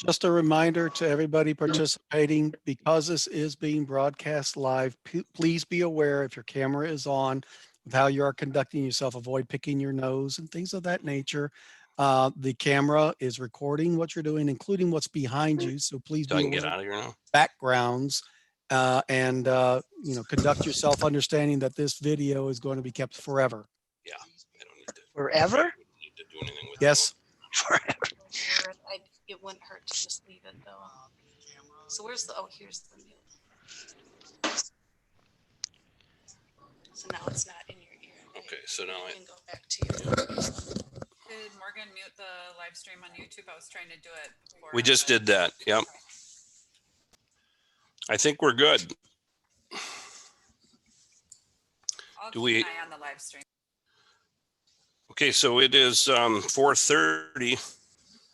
Just a reminder to everybody participating, because this is being broadcast live, please be aware if your camera is on of how you are conducting yourself. Avoid picking your nose and things of that nature. The camera is recording what you're doing, including what's behind you. So please So I be can get aware out of of here now. backgrounds and conduct yourself understanding that this video is going to be kept forever. Yeah, I don't need to. Forever? I don't need to do anything with Yes. Forever. It wouldn't hurt to just leave it though. So where's the, oh, here's the mute. So now it's not in your ear. Okay, so now You I can go back to your. Did Morgan mute the live stream on YouTube? I was trying to do it before. we just but- did that. Yep. I think we're good. I'll Do keep we- an eye on the live stream. Okay, so it is 4:30.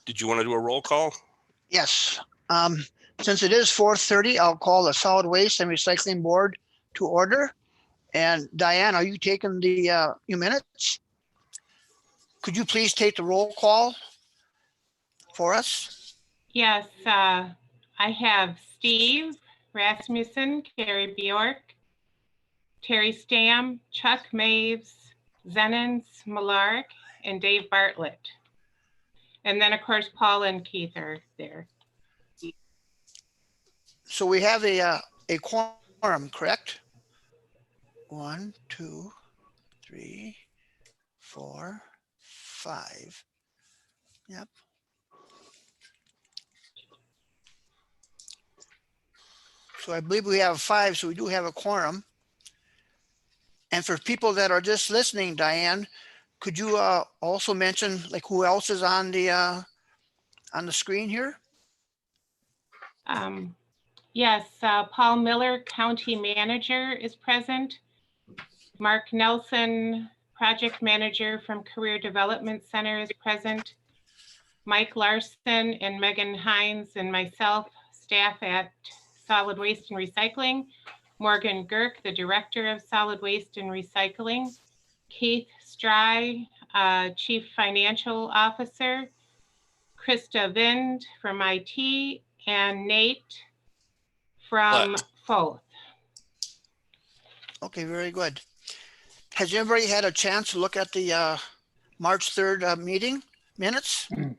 Did you want to do a roll call? Yes. Since it is 4:30, I'll call the Solid Waste and Recycling Board to order. And Diane, are you taking the few minutes? Could you please take the roll call for us? Yes, I have Steve Rasmussen, Carrie Bjork, Terry Stam, Chuck Maves, Zenons Malark, and Dave Bartlett. And then, of course, Paul and Keith are there. So we have a quorum, correct? 1, 2, 3, 4, 5. Yep. So I believe we have 5, so we do have a quorum. And for people that are just listening, Diane, could you also mention like who else is on the screen here? Yes, Paul Miller, County Manager, is present. Mark Nelson, Project Manager from Career Development Center, is present. Mike Larson and Megan Hines and myself, staff at Solid Waste and Recycling. Morgan Girk, the Director of Solid Waste and Recycling. Keith Stry, Chief Financial Officer. Krista Vind from IT, and Nate from FOTH. Okay, very good. Has everybody had a chance to look at the March 3rd meeting minutes? And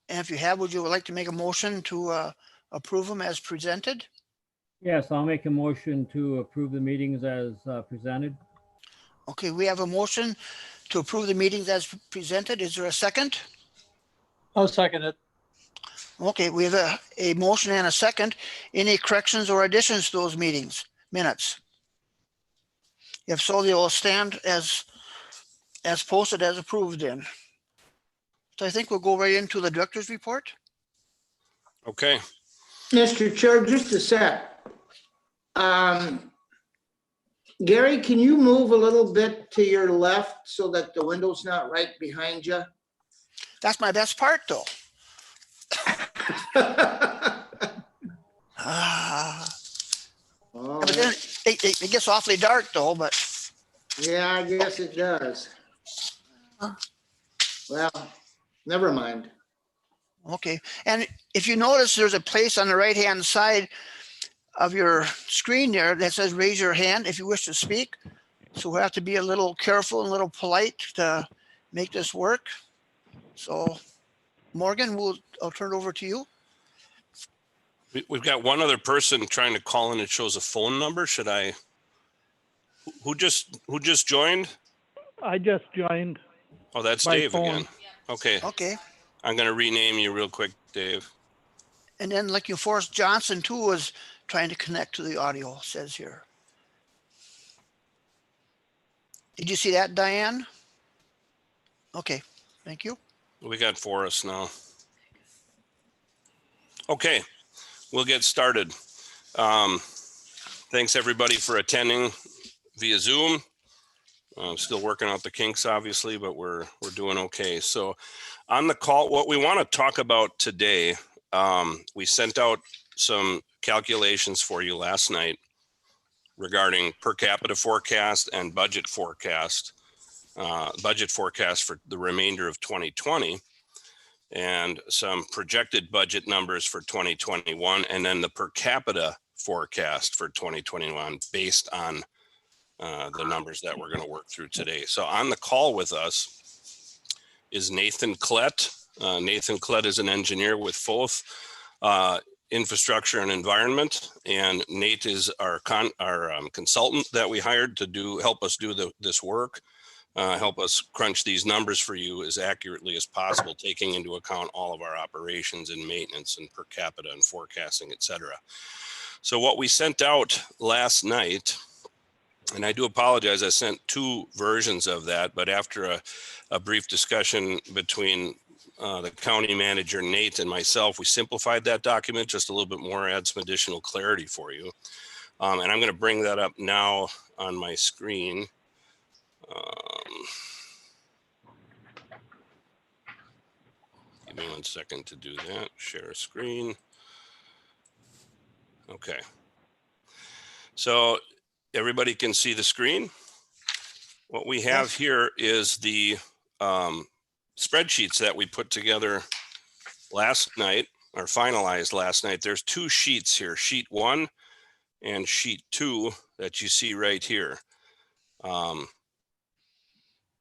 if you have, would you like to make a motion to approve them as presented? Yes, I'll make a motion to approve the meetings as presented. Okay, we have a motion to approve the meetings as presented. Is there a second? I'll second it. Okay, we have a motion and a second. Any corrections or additions to those meetings minutes? If so, they will stand as posted, as approved then. So I think we'll go right into the director's report. Okay. Mr. Chair, just a sec. Gary, can you move a little bit to your left so that the window's not right behind you? That's my best part though. Oh, But then it gets awfully dark though, but yeah, I guess it does. Well, never mind. okay. And if you notice, there's a place on the right-hand side of your screen there that says raise your hand if you wish to speak. So we have to be a little careful and a little polite to make this work. So Morgan, I'll turn it over to you. We've got one other person trying to call in. It shows a phone number. Should I? Who just joined? I just joined. Oh, that's By Dave phone. again. Okay. Okay. I'm going to rename you real quick, Dave. And then like you, Forrest Johnson too was trying to connect to the audio, says here. Did you see that, Diane? Okay, thank you. We got Forrest now. Okay, we'll get started. Thanks everybody for attending via Zoom. Still working out the kinks, obviously, but we're doing okay. So on the call, what we want to talk about today, we sent out some calculations for you last night regarding per capita forecast and budget forecast for the remainder of 2020. and some projected budget numbers for 2021, and then the per capita forecast for 2021 based on the numbers that we're going to work through today. So on the call with us is Nathan Klett. Nathan Klett is an engineer with FOATH Infrastructure and Environment, and Nate is our consultant that we hired to help us do this work, help us crunch these numbers for you as accurately as possible, taking into account all of our operations and maintenance and per capita and forecasting, et cetera. So what we sent out last night, and I do apologize, I sent 2 versions of that, but after a brief discussion between the county manager, Nate, and myself, we simplified that document just a little bit more, add some additional clarity for you. And I'm going to bring that up now on my screen. Give me 1 second to do that. Share screen. Okay. So everybody can see the screen. What we have here is the spreadsheets that we put together last night, or finalized last night. There's 2 sheets here, sheet 1 and sheet 2 that you see right here.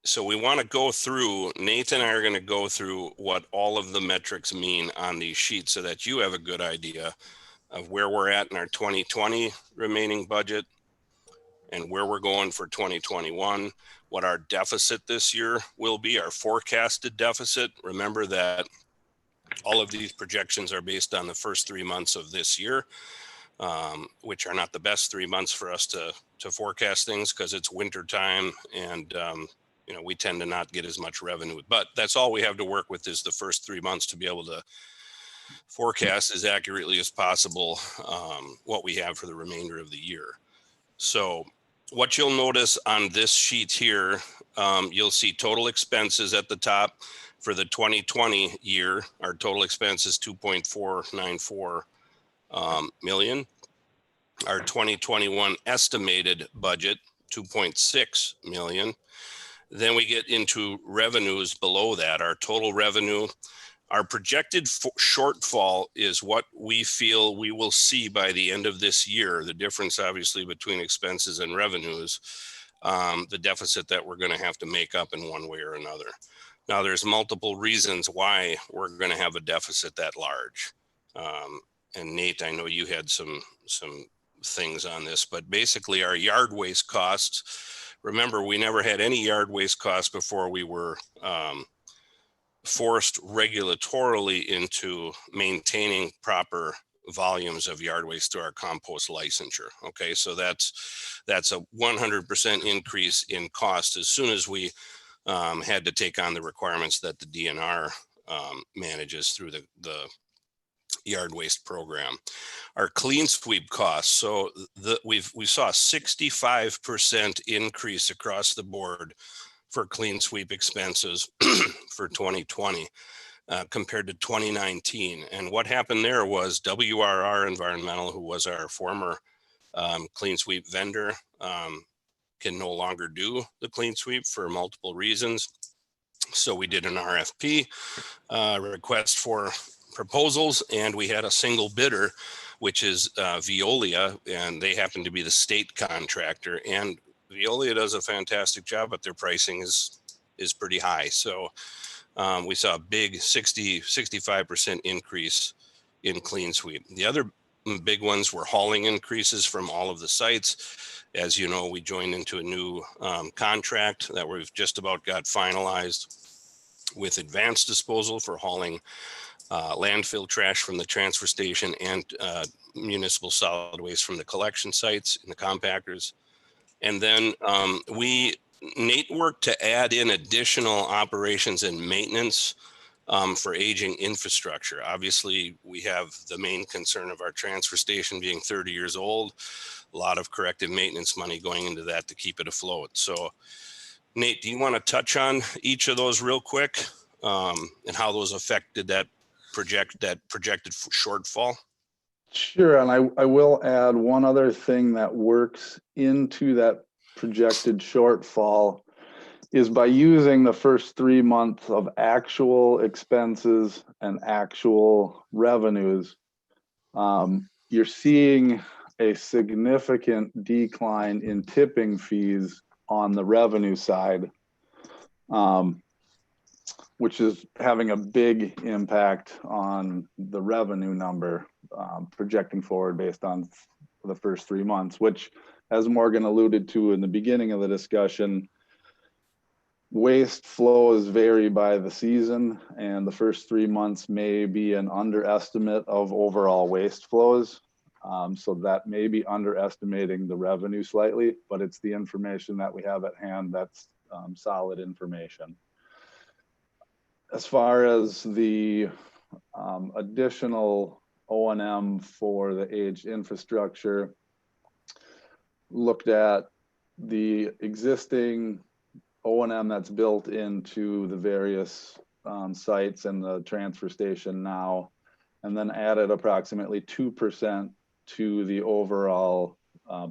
So we want to go through, Nate and I are going to go through what all of the metrics mean on these sheets so that you have a good idea of where we're at in our 2020 remaining budget and where we're going for 2021, what our deficit this year will be, our forecasted deficit. Remember that all of these projections are based on the first 3 months of this year, which are not the best 3 months for us to forecast things because it's winter time and we tend to not get as much revenue, but that's all we have to work with is the first 3 months to be able to forecast as accurately as possible what we have for the remainder of the year. So what you'll notice on this sheet here, you'll see total expenses at the top for the 2020 year. Our total expense is 2.494 million. Our 2021 estimated budget, 2.6 million. Then we get into revenues below that. Our total revenue, our projected shortfall is what we feel we will see by the end of this year. The difference obviously between expenses and revenues, the deficit that we're going to have to make up in one way or another. Now there's multiple reasons why we're going to have a deficit that large. And Nate, I know you had some things on this, but basically our yard waste costs, remember, we never had any yard waste costs before we were forced regulatorily into maintaining proper volumes of yard waste through our compost licensure. Okay, so that's a 100% increase in cost as soon as we had to take on the requirements that the DNR manages through the yard waste program. Our clean sweep costs, so we saw a 65% increase across the board for clean sweep expenses for 2020 compared to 2019. And what happened there was WRR Environmental, who was our former clean sweep vendor, can no longer do the clean sweep for multiple reasons. So we did an RFP request for proposals, and we had a single bidder, which is Veolia, and they happen to be the state contractor. And Veolia does a fantastic job, but their pricing is pretty high. So we saw a big 65% increase in clean sweep. The other big ones were hauling increases from all of the sites. As you know, we joined into a new contract that we've just about got finalized with Advanced Disposal for hauling landfill trash from the transfer station and municipal solid waste from the collection sites and the compactors. And then Nate worked to add in additional operations and maintenance for aging infrastructure. Obviously, we have the main concern of our transfer station being 30 years old, a lot of corrective maintenance money going into that to keep it afloat. So Nate, do you want to touch on each of those real quick and how those affected that projected shortfall? Sure, and I will add one other thing that works into that projected shortfall is by using the first 3 months of actual expenses and actual revenues, you're seeing a significant decline in tipping fees on the revenue side, which is having a big impact on the revenue number, projecting forward based on the first 3 months, which, as Morgan alluded to in the beginning of the discussion, waste flows vary by the season, and the first 3 months may be an underestimate of overall waste flows. So that may be underestimating the revenue slightly, but it's the information that we have at hand that's solid information. As far as the additional O&M for the aged infrastructure, looked at the existing O&M that's built into the various sites and the transfer station now, and then added approximately 2% to the overall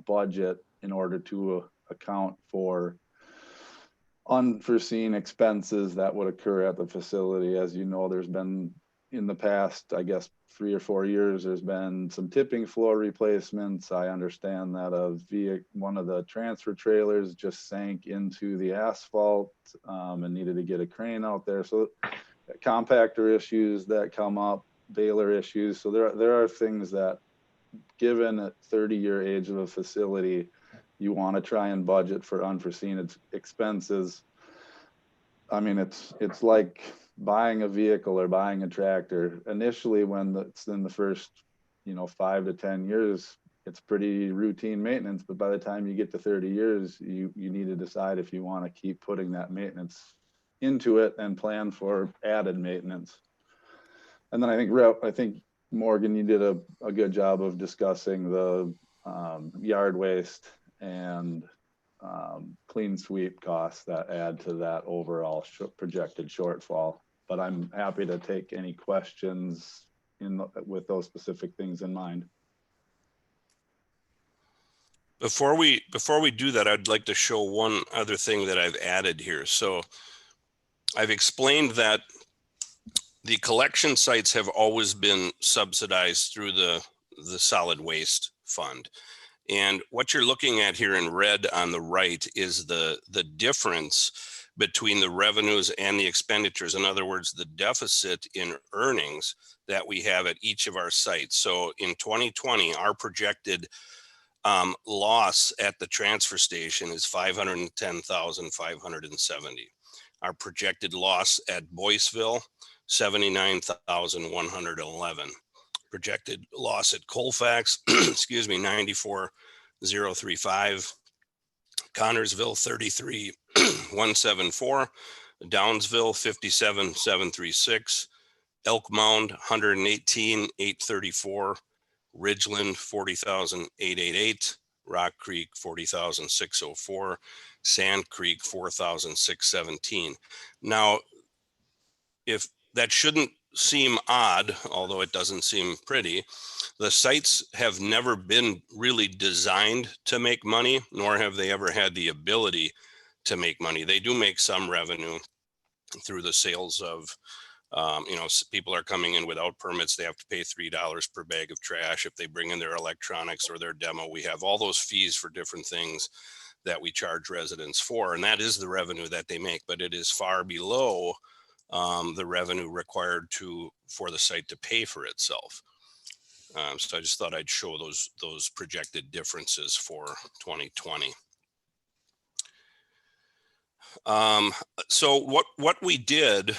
budget in order to account for unforeseen expenses that would occur at the facility. As you know, there's been in the past, I guess, 3 or 4 years, there's been some tipping floor replacements. I understand that one of the transfer trailers just sank into the asphalt and needed to get a crane out there. So compactor issues that come up, baler issues. So there are things that, given a 30-year age of a facility, you want to try and budget for unforeseen expenses. I mean, it's like buying a vehicle or buying a tractor. Initially, when it's in the first 5 to 10 years, it's pretty routine maintenance, but by the time you get to 30 years, you need to decide if you want to keep putting that maintenance into it and plan for added maintenance. And then I think Morgan, you did a good job of discussing the yard waste and clean sweep costs that add to that overall projected shortfall. But I'm happy to take any questions with those specific things in mind. Before we do that, I'd like to show one other thing that I've added here. So I've explained that the collection sites have always been subsidized through the solid waste fund. And what you're looking at here in red on the right is the difference between the revenues and the expenditures. In other words, the deficit in earnings that we have at each of our sites. So in 2020, our projected loss at the transfer station is $510,570. Our projected loss at Boyceville, $79,111. Projected loss at Colfax, excuse me, $94,035. Connorsville, $33,174. Downsville, $57,736. Elk Mound, $118,834. Ridgeland, $40,888. Rock Creek, $40,604. Sand Creek, $4,617. Now, if that shouldn't seem odd, although it doesn't seem pretty, the sites have never been really designed to make money, nor have they ever had the ability to make money. They do make some revenue through the sales of, people are coming in without permits. They have to pay $3 per bag of trash. If they bring in their electronics or their demo, we have all those fees for different things that we charge residents for. And that is the revenue that they make, but it is far below the revenue required for the site to pay for itself. So I just thought I'd show those projected differences for 2020. So what we did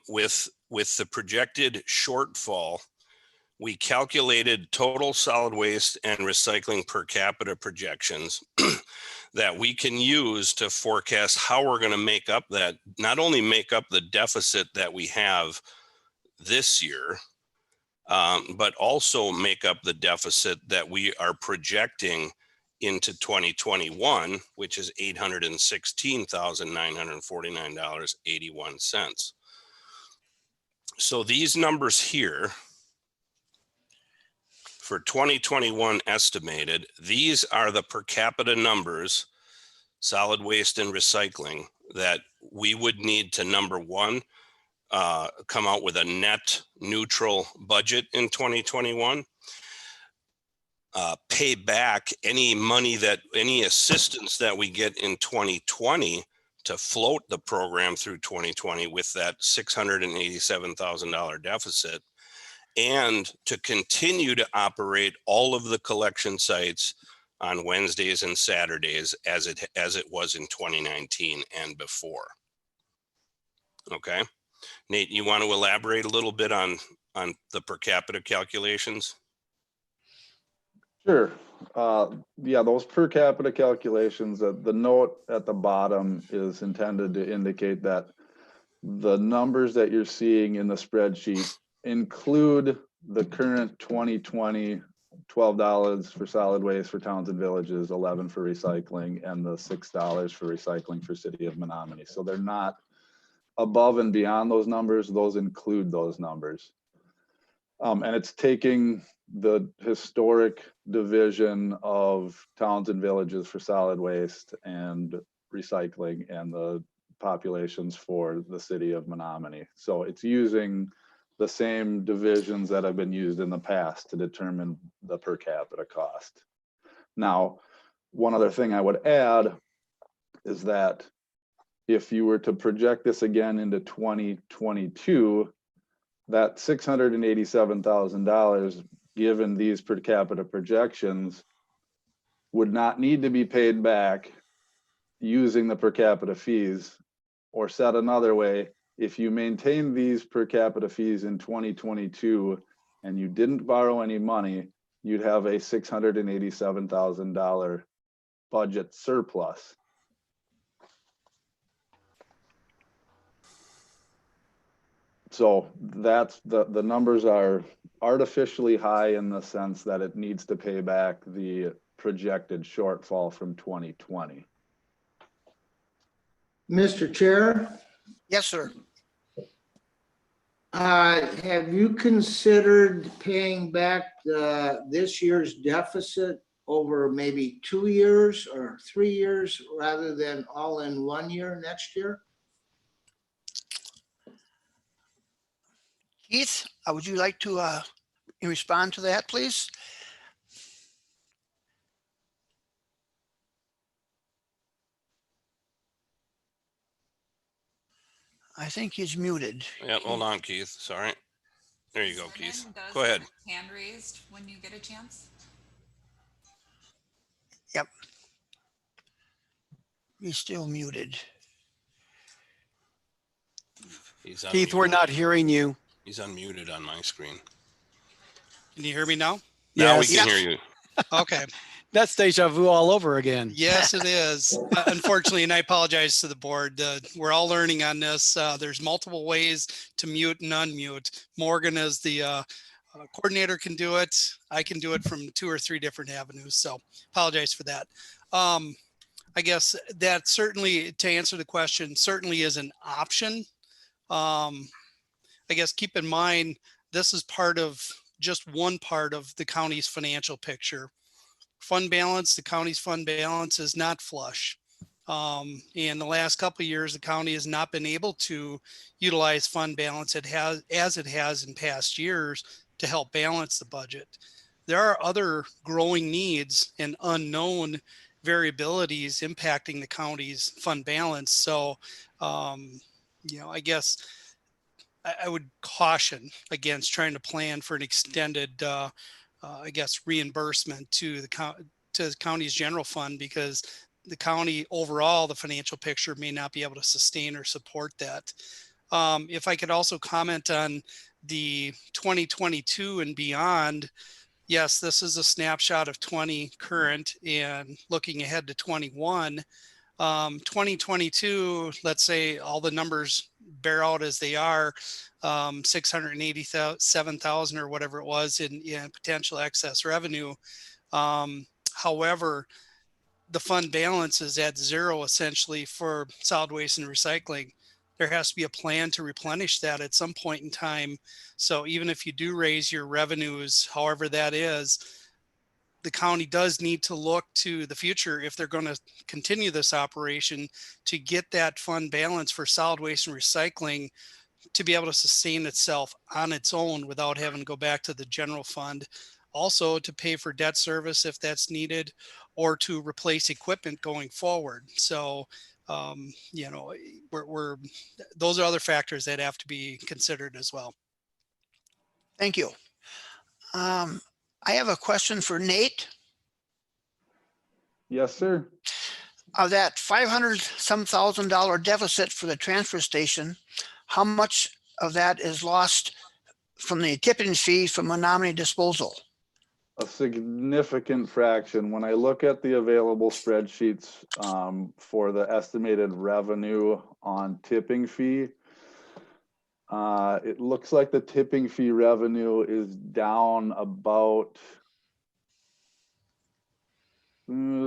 with the projected shortfall, we calculated total solid waste and recycling per capita projections that we can use to forecast how we're going to make up that, not only make up the deficit that we have this year, but also make up the deficit that we are projecting into 2021, which is $816,949.81. So these numbers here for 2021 estimated, these are the per capita numbers, solid waste and recycling, that we would need to, number one, come out with a net neutral budget in 2021. Pay back any money any assistance that we get in 2020 to float the program through 2020 with that $687,000 deficit, and to continue to operate all of the collection sites on Wednesdays and Saturdays as it was in 2019 and before. Okay, Nate, you want to elaborate a little bit on the per capita calculations? Sure. Yeah, those per capita calculations, the note at the bottom is intended to indicate that the numbers that you're seeing in the spreadsheet include the current 2020 $12 for solid waste for towns and villages, 11 for recycling, and the $6 for recycling for City of Menominee. So they're not above and beyond those numbers. Those include those numbers. And it's taking the historic division of towns and villages for solid waste and recycling and the populations for the City of Menominee. So it's using the same divisions that have been used in the past to determine the per capita cost. Now, one other thing I would add is that if you were to project this again into 2022, that $687,000, given these per capita projections, would not need to be paid back using the per capita fees. Or said another way, if you maintain these per capita fees in 2022 and you didn't borrow any money, you'd have a $687,000 budget surplus. So that's the numbers are artificially high in the sense that it needs to pay back the projected shortfall from 2020. Mr. Chair, Yes, sir. have you considered paying back this year's deficit over maybe 2 years or 3 years rather than all in 1 year next year? Keith, would you like to respond to that, please? I think he's muted. Yeah, hold on, Keith. Sorry. There you go, Keith. Morgan does Go ahead. have his hand raised when you get a chance. Yep. He's still muted. He's Keith, we're unmuted. not hearing you. He's unmuted on my screen. Can you hear me now? Now we Yes. can hear you. Okay. That's deja vu all over again. Yes, it is. Unfortunately, and I apologize to the board. We're all learning on this. There's multiple ways to mute and unmute. Morgan is the coordinator, can do it. I can do it from 2 or 3 different avenues. So apologize for that. I guess that certainly, to answer the question, certainly is an option. I guess keep in mind, this is part of just one part of the county's financial picture. Fund balance, the county's fund balance is not flush. In the last couple of years, the county has not been able to utilize fund balance as it has in past years to help balance the budget. There are other growing needs and unknown variabilities impacting the county's fund balance. So, I guess I would caution against trying to plan for an extended reimbursement to the county's general fund, because the county overall, the financial picture may not be able to sustain or support that. If I could also comment on the 2022 and beyond, yes, this is a snapshot of 20 current and looking ahead to 21. 2022, let's say all the numbers bear out as they are, 687,000 or whatever it was in potential excess revenue. However, the fund balance is at zero essentially for solid waste and recycling. There has to be a plan to replenish that at some point in time. So even if you do raise your revenues, however that is, the county does need to look to the future if they're going to continue this operation to get that fund balance for solid waste and recycling to be able to sustain itself on its own without having to go back to the general fund. Also to pay for debt service if that's needed, or to replace equipment going forward. So, you know, those are other factors that have to be considered as well. Thank you. I have a question for Nate. Yes, sir. Of that $500,000 deficit for the transfer station, how much of that is lost from the tipping fee from Menominee Disposal? A significant fraction. When I look at the available spreadsheets for the estimated revenue on tipping fee, it looks like the tipping fee revenue is down about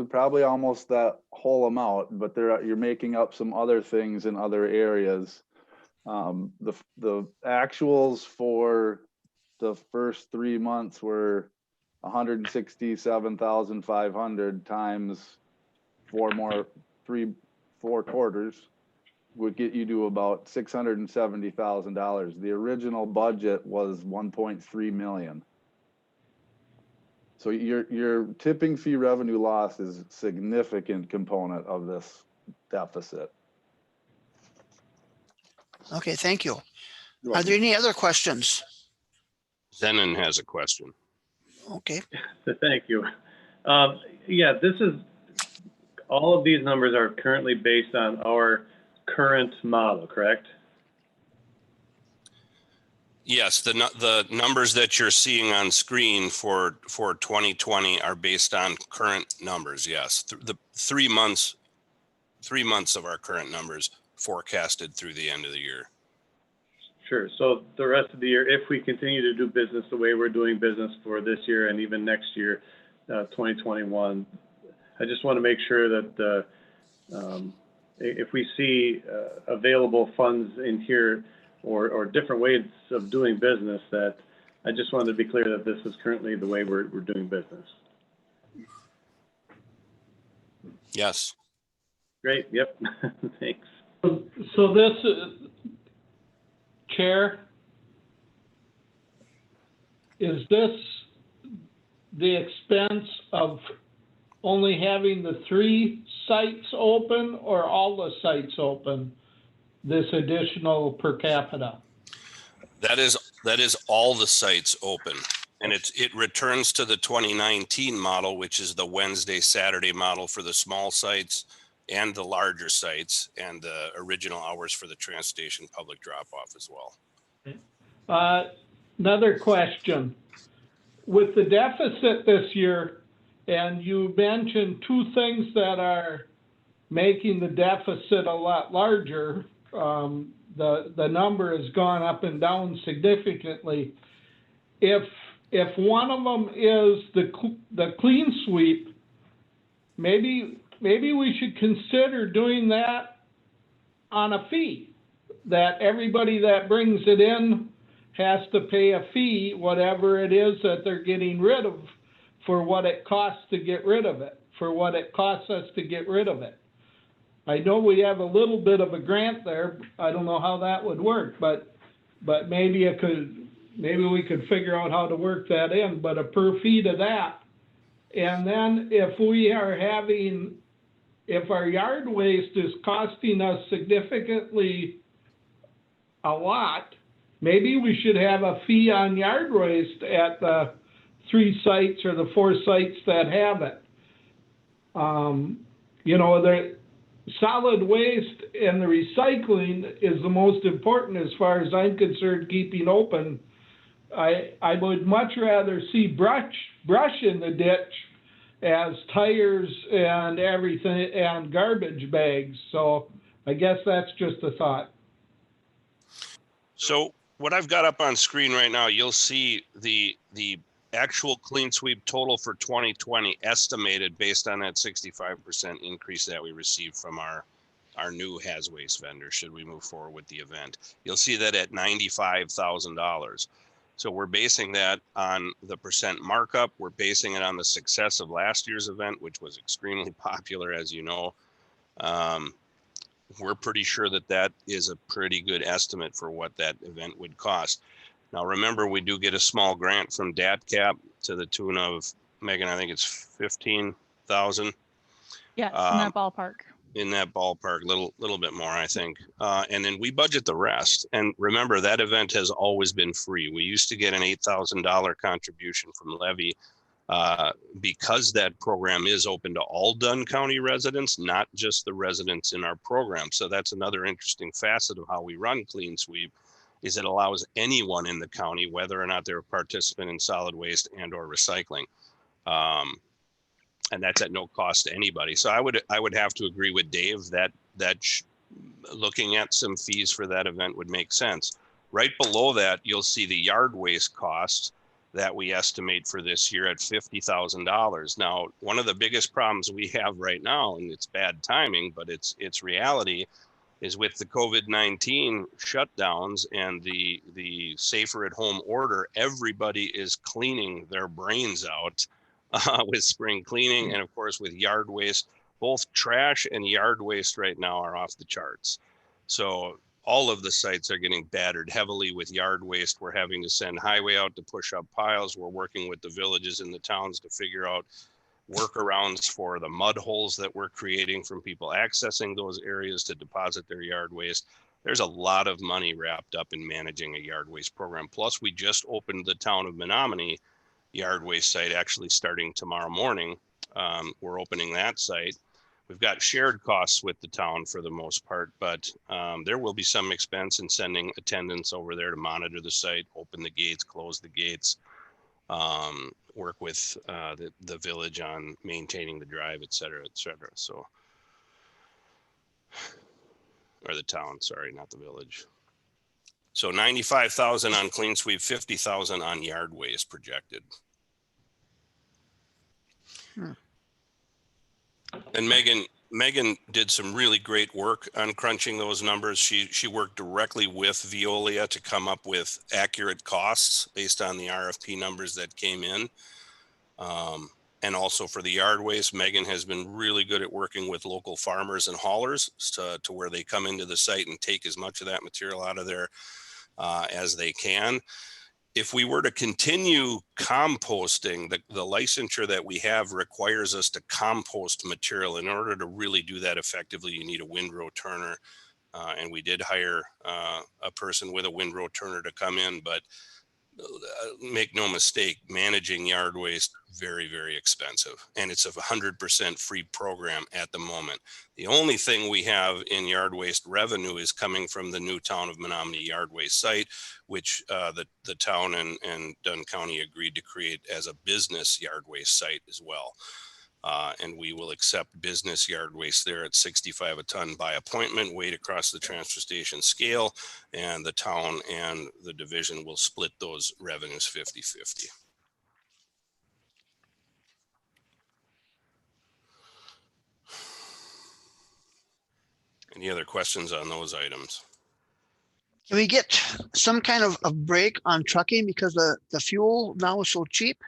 probably almost that whole amount, but you're making up some other things in other areas. The actuals for the first 3 months were 167,500 times four quarters would get you to about $670,000. The original budget was 1.3 million. So your tipping fee revenue loss is a significant component of this deficit. Okay, thank you. Are there any other questions? Zenon has a question. Okay. Thank you. Yeah, all of these numbers are currently based on our current model, correct? Yes, the numbers that you're seeing on screen for 2020 are based on current numbers. Yes, the 3 months of our current numbers forecasted through the end of the year. Sure. So the rest of the year, if we continue to do business the way we're doing business for this year and even next year, 2021, I just want to make sure that if we see available funds in here or different ways of doing business, that I just wanted to be clear that this is currently the way we're doing business. Yes. Great. Yep. Thanks. So this, Chair, is this the expense of only having the 3 sites open or all the sites open, this additional per capita? That is all the sites open, and it returns to the 2019 model, which is the Wednesday, Saturday model for the small sites and the larger sites, and the original hours for the trans station public drop-off as well. Another question. With the deficit this year, and you mentioned 2 things that are making the deficit a lot larger, the number has gone up and down significantly. If one of them is the clean sweep, maybe we should consider doing that on a fee, that everybody that brings it in has to pay a fee, whatever it is that they're getting rid of, for what it costs to get rid of it, for what it costs us to get rid of it. I know we have a little bit of a grant there. I don't know how that would work, but maybe we could figure out how to work that in, but a per fee to that. And then if our yard waste is costing us significantly a lot, maybe we should have a fee on yard waste at the 3 sites or the 4 sites that have it. You know, the solid waste and the recycling is the most important as far as I'm concerned, keeping open. I would much rather see brush in the ditch as tires and everything and garbage bags. So I guess that's just a thought. So what I've got up on screen right now, you'll see the actual clean sweep total for 2020 estimated based on that 65% increase that we received from our new Haz Waste vendor should we move forward with the event. You'll see that at $95,000. So we're basing that on the percent markup. We're basing it on the success of last year's event, which was extremely popular, as you know. We're pretty sure that that is a pretty good estimate for what that event would cost. Now, remember, we do get a small grant from DATCAP to the tune of, Megan, I think it's 15,000. Yes, in that ballpark. In that ballpark, little bit more, I think. And then we budget the rest. And remember, that event has always been free. We used to get an $8,000 contribution from Levy because that program is open to all Dunn County residents, not just the residents in our program. So that's another interesting facet of how we run Clean Sweep, is it allows anyone in the county, whether or not they're a participant in solid waste and or recycling. And that's at no cost to anybody. So I would have to agree with Dave that looking at some fees for that event would make sense. Right below that, you'll see the yard waste costs that we estimate for this year at $50,000. Now, one of the biggest problems we have right now, and it's bad timing, but it's reality, is with the COVID-19 shutdowns and the safer at home order, everybody is cleaning their brains out with spring cleaning. And of course, with yard waste, both trash and yard waste right now are off the charts. So all of the sites are getting battered heavily with yard waste. We're having to send highway out to push up piles. We're working with the villages and the towns to figure out workarounds for the mud holes that we're creating from people accessing those areas to deposit their yard waste. There's a lot of money wrapped up in managing a yard waste program. Plus, we just opened the town of Menominee yard waste site, actually starting tomorrow morning. We're opening that site. We've got shared costs with the town for the most part, but there will be some expense in sending attendants over there to monitor the site, open the gates, close the gates, work with the village on maintaining the drive, et cetera, et cetera. So, or the town, sorry, not the village. So 95,000 on Clean Sweep, 50,000 on yard waste projected. And Megan did some really great work on crunching those numbers. She worked directly with Veolia to come up with accurate costs based on the RFP numbers that came in. And also for the yard waste, Megan has been really good at working with local farmers and haulers to where they come into the site and take as much of that material out of there as they can. If we were to continue composting, the licensure that we have requires us to compost material. In order to really do that effectively, you need a windrow turner. And we did hire a person with a windrow turner to come in, but make no mistake, managing yard waste, very, very expensive. And it's a 100% free program at the moment. The only thing we have in yard waste revenue is coming from the new town of Menominee yard waste site, which the town and Dunn County agreed to create as a business yard waste site as well. And we will accept business yard waste there at 65 a ton by appointment, weight across the transfer station scale, and the town and the division will split those revenues 50-50. Any other questions on those items? Can we get some kind of a break on trucking because the fuel now is so cheap?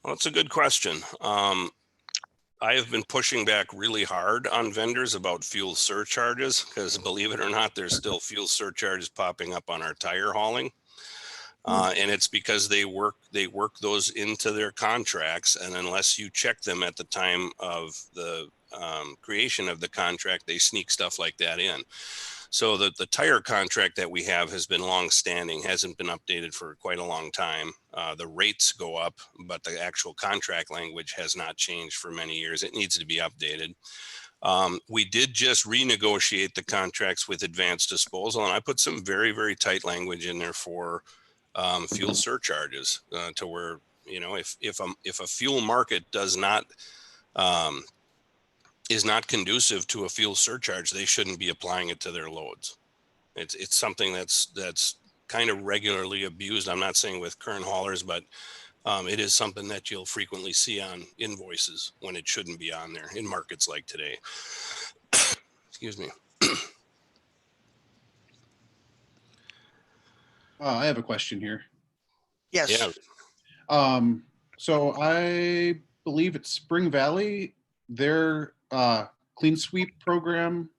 Well, that's a good question. I have been pushing back really hard on vendors about fuel surcharges because, believe it or not, there's still fuel surcharges popping up on our tire hauling. And it's because they work those into their contracts, and unless you check them at the time of the creation of the contract, they sneak stuff like that in. So the tire contract that we have has been long-standing, hasn't been updated for quite a long time. The rates go up, but the actual contract language has not changed for many years. It needs to be updated. We did just renegotiate the contracts with Advanced Disposal, and I put some very, very tight language in there for fuel surcharges to where, you know, if a fuel market does not is not conducive to a fuel surcharge, they shouldn't be applying it to their loads. It's something that's kind of regularly abused. I'm not saying with current haulers, but it is something that you'll frequently see on invoices when it shouldn't be on there in markets like today. Excuse me. I have a question here. Yes. Yeah. So I believe it's Spring Valley, their clean sweep program.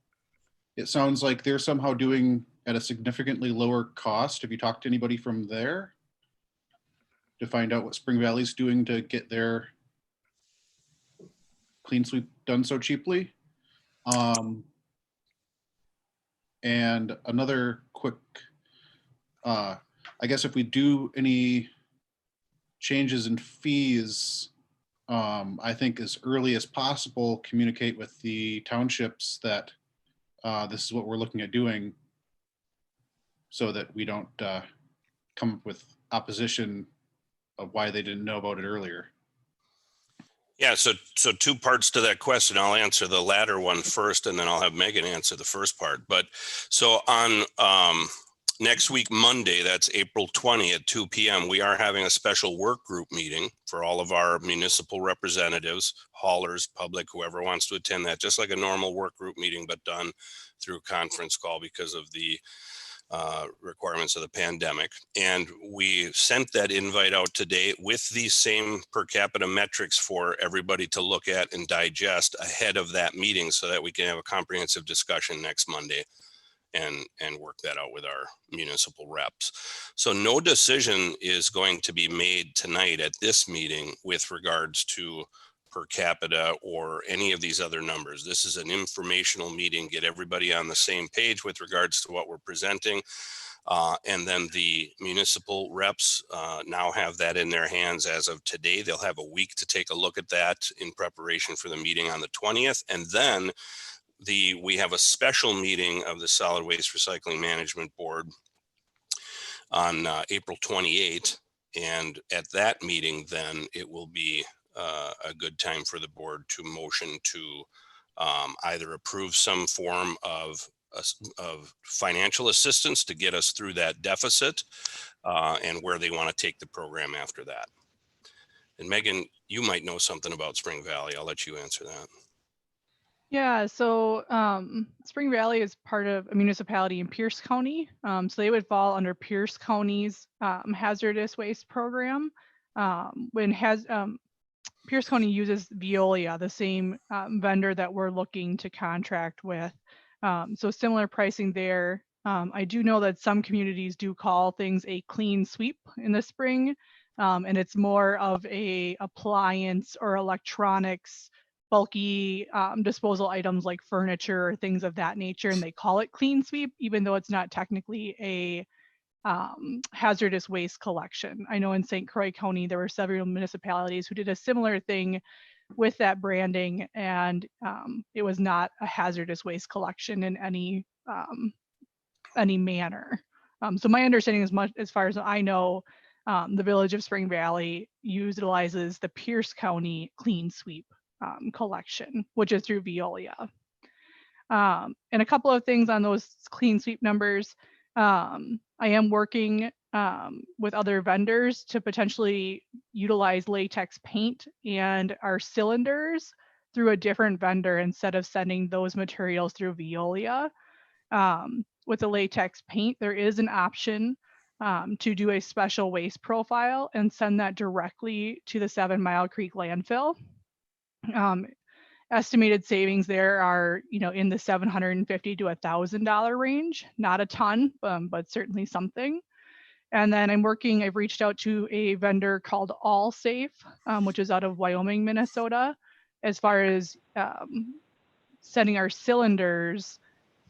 It sounds like they're somehow doing at a significantly lower cost. Have you talked to anybody from there to find out what Spring Valley's doing to get their clean sweep done so cheaply? And another quick, I guess if we do any changes in fees, I think as early as possible, communicate with the townships that this is what we're looking at doing, so that we don't come up with opposition of why they didn't know about it earlier. Yeah, so two parts to that question. I'll answer the latter one first, and then I'll have Megan answer the first part. But so on next week, Monday, that's April 20 at 2 p.m., we are having a special work group meeting for all of our municipal representatives, haulers, public, whoever wants to attend that, just like a normal work group meeting, but done through conference call because of the requirements of the pandemic. And we sent that invite out today with these same per capita metrics for everybody to look at and digest ahead of that meeting, so that we can have a comprehensive discussion next Monday and work that out with our municipal reps. So no decision is going to be made tonight at this meeting with regards to per capita or any of these other numbers. This is an informational meeting, get everybody on the same page with regards to what we're presenting. And then the municipal reps now have that in their hands as of today. They'll have a week to take a look at that in preparation for the meeting on the 20th. And then we have a special meeting of the Solid Waste Recycling Management Board on April 28th. And at that meeting, then it will be a good time for the board to motion to either approve some form of financial assistance to get us through that deficit, and where they want to take the program after that. And Megan, you might know something about Spring Valley. I'll let you answer that. Yeah, so Spring Valley is part of a municipality in Pierce County. So they would fall under Pierce County's hazardous waste program. Pierce County uses Veolia, the same vendor that we're looking to contract with. So similar pricing there. I do know that some communities do call things a clean sweep in the spring, and it's more of a appliance or electronics, bulky disposal items like furniture or things of that nature, and they call it clean sweep, even though it's not technically a hazardous waste collection. I know in St. Croix County, there were several municipalities who did a similar thing with that branding, and it was not a hazardous waste collection in any manner. So my understanding, as far as I know, the Village of Spring Valley utilizes the Pierce County Clean Sweep collection, which is through Veolia. And a couple of things on those Clean Sweep numbers. I am working with other vendors to potentially utilize latex paint and our cylinders through a different vendor instead of sending those materials through Veolia. With the latex paint, there is an option to do a special waste profile and send that directly to the 7 Mile Creek landfill. Estimated savings there are, in the $750 to $1,000 range. Not a ton, but certainly something. And then I've reached out to a vendor called AllSafe, which is out of Wyoming, Minnesota, as far as sending our cylinders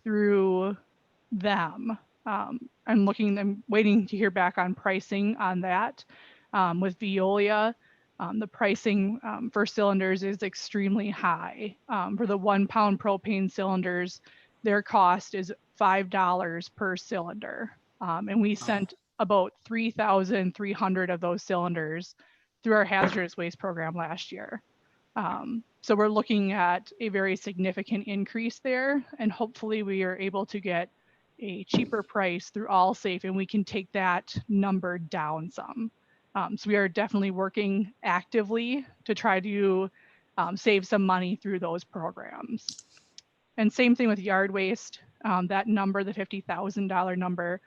through them. I'm waiting to hear back on pricing on that. With Veolia, the pricing for cylinders is extremely high. For the 1 pound propane cylinders, their cost is $5 per cylinder. And we sent about 3,300 of those cylinders through our hazardous waste program last year. So we're looking at a very significant increase there, and hopefully we are able to get a cheaper price through AllSafe, and we can take that number down some. So we are definitely working actively to try to save some money through those programs. And same thing with yard waste. That number, the $50,000 number,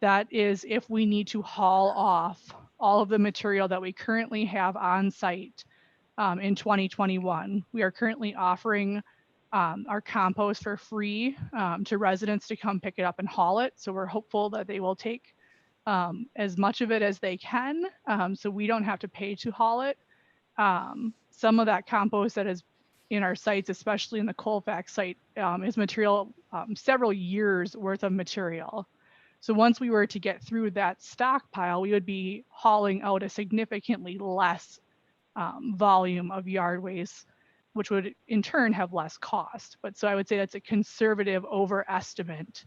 That is if we need to haul off all of the material that we currently have on site in 2021. We are currently offering our compost for free to residents to come pick it up and haul it. So we're hopeful that they will take as much of it as they can, so we don't have to pay to haul it. Some of that compost that is in our sites, especially in the Colfax site, is material, several years worth of material. So once we were to get through that stockpile, we would be hauling out a significantly less volume of yard waste, which would in turn have less cost. But so I would say that's a conservative overestimate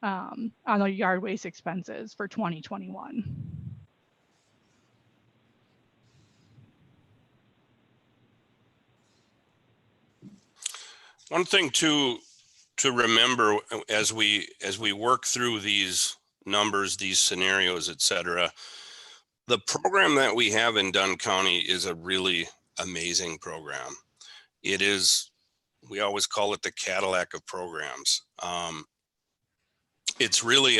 on the yard waste expenses for 2021. One thing to remember as we work through these numbers, these scenarios, et cetera, the program that we have in Dunn County is a really amazing program. It is, we always call it the Cadillac of programs. It's really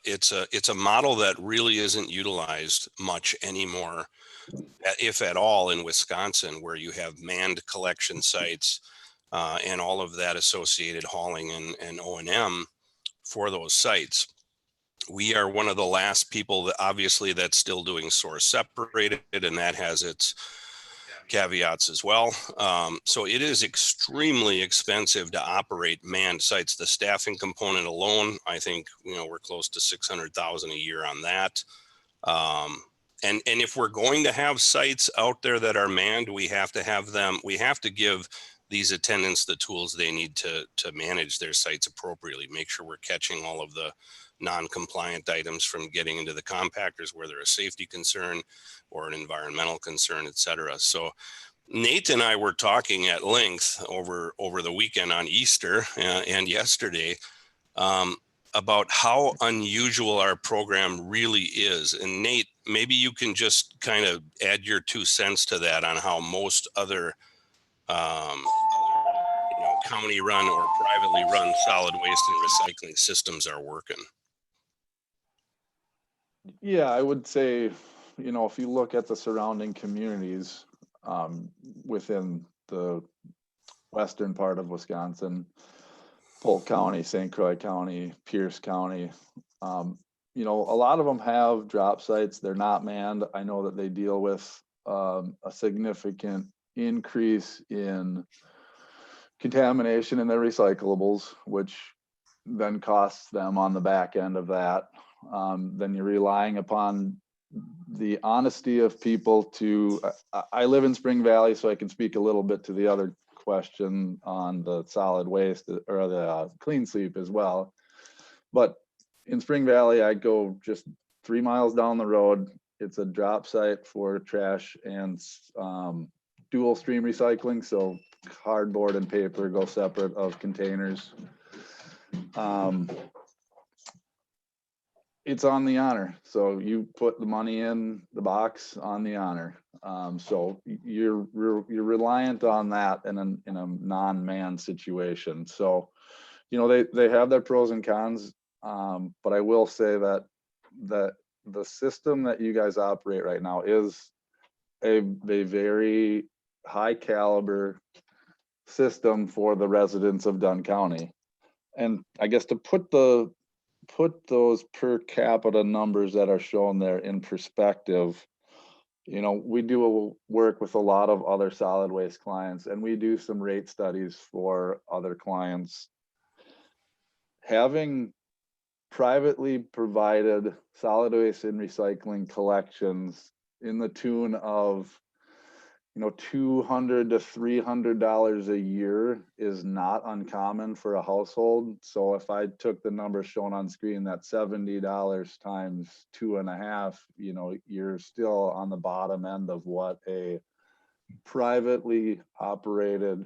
it's a model that really isn't utilized much anymore, if at all, in Wisconsin, where you have manned collection sites and all of that associated hauling and O&M for those sites. We are one of the last people that obviously that's still doing source separated, and that has its caveats as well. So it is extremely expensive to operate manned sites. The staffing component alone, I think, we're close to $600,000 a year on that. And if we're going to have sites out there that are manned, we have to have them, we have to give these attendants the tools they need to manage their sites appropriately, make sure we're catching all of the non-compliant items from getting into the compactors where they're a safety concern or an environmental concern, et cetera. So Nate and I were talking at length over the weekend on Easter and yesterday about how unusual our program really is. And Nate, maybe you can just kind of add your 2 cents to that on how most other county run or privately run solid waste and recycling systems are working. Yeah, I would say, if you look at the surrounding communities within the western part of Wisconsin, Polk County, St. Croix County, Pierce County, a lot of them have drop sites. They're not manned. I know that they deal with a significant increase in contamination in their recyclables, which then costs them on the back end of that. Then you're relying upon the honesty of people to, I live in Spring Valley, so I can speak a little bit to the other question on the solid waste or the clean sleep as well. But in Spring Valley, I go just 3 miles down the road. It's a drop site for trash and dual stream recycling. So cardboard and paper go separate of containers. It's on the honor. So you put the money in the box on the honor. So you're reliant on that in a non-manned situation. So, they have their pros and cons. But I will say that the system that you guys operate right now is a very high caliber system for the residents of Dunn County. And I guess to put those per capita numbers that are shown there in perspective, we do work with a lot of other solid waste clients, and we do some rate studies for other clients. Having privately provided solid waste and recycling collections in the tune of $200 to $300 a year is not uncommon for a household. So if I took the numbers shown on screen, that $70 times 2.5, you're still on the bottom end of what a privately operated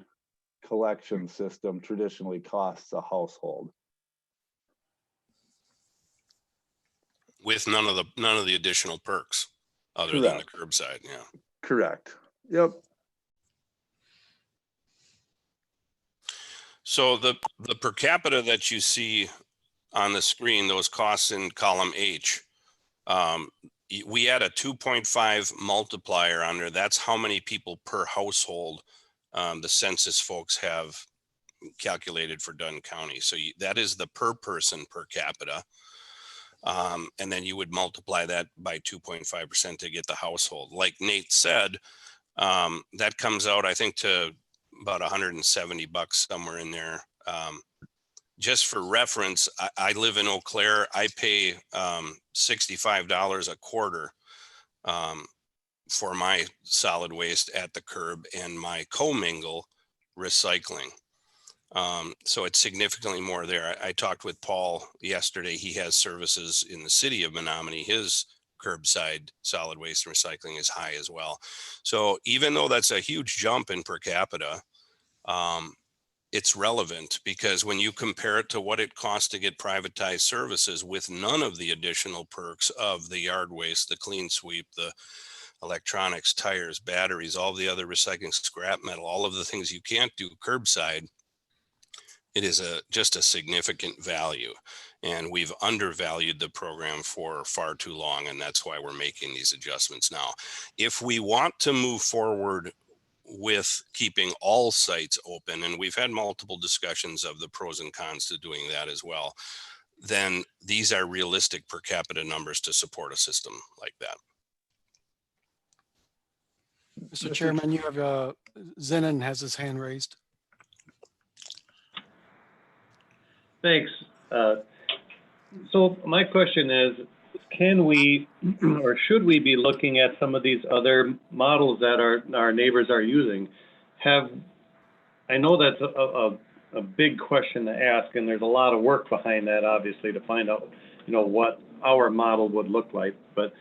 collection system traditionally costs a household. With none of the additional perks other than the curbside. Yeah. Correct. Yep. So the per capita that you see on the screen, those costs in column H, we had a 2.5 multiplier on there. That's how many people per household the census folks have calculated for Dunn County. So that is the per person per capita. And then you would multiply that by 2.5% to get the household. Like Nate said, that comes out, I think, to about $170 somewhere in there. Just for reference, I live in Eau Claire. I pay $65 a quarter for my solid waste at the curb and my commingle recycling. So it's significantly more there. I talked with Paul yesterday. He has services in the city of Menominee. His curbside solid waste and recycling is high as well. So even though that's a huge jump in per capita, it's relevant because when you compare it to what it costs to get privatized services with none of the additional perks of the yard waste, the clean sweep, the electronics, tires, batteries, all the other recycling, scrap metal, all of the things you can't do curbside, it is just a significant value. And we've undervalued the program for far too long. And that's why we're making these adjustments now. If we want to move forward with keeping all sites open, and we've had multiple discussions of the pros and cons to doing that as well, then these are realistic per capita numbers to support a system like that. Mr. Chairman, you have Zenon has his hand raised. Thanks. So my question is, can we or should we be looking at some of these other models that our neighbors are using? I know that's a big question to ask, and there's a lot of work behind that, obviously, to find out, what our model would look like. But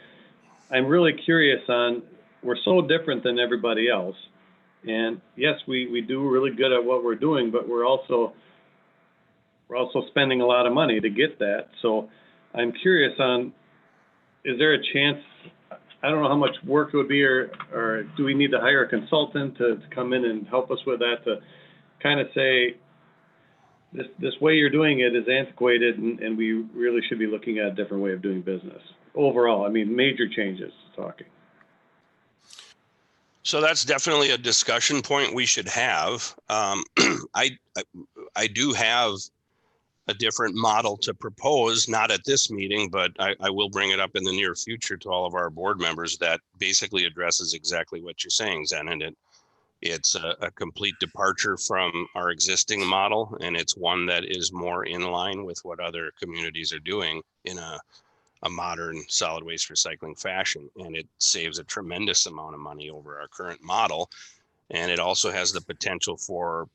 I'm really curious we're so different than everybody else. And yes, we do really good at what we're doing, but we're also spending a lot of money to get that. So I'm curious is there a chance, I don't know how much work it would be, or do we need to hire a consultant to come in and help us with that, to kind of say, this way you're doing it is antiquated, and we really should be looking at a different way of doing business overall. I mean, major changes talking. So that's definitely a discussion point we should have. I do have a different model to propose, not at this meeting, but I will bring it up in the near future to all of our board members that basically addresses exactly what you're saying, Zen. And it's a complete departure from our existing model, and it's one that is more in line with what other communities are doing in a modern solid waste recycling fashion. And it saves a tremendous amount of money over our current model. And it also has the potential for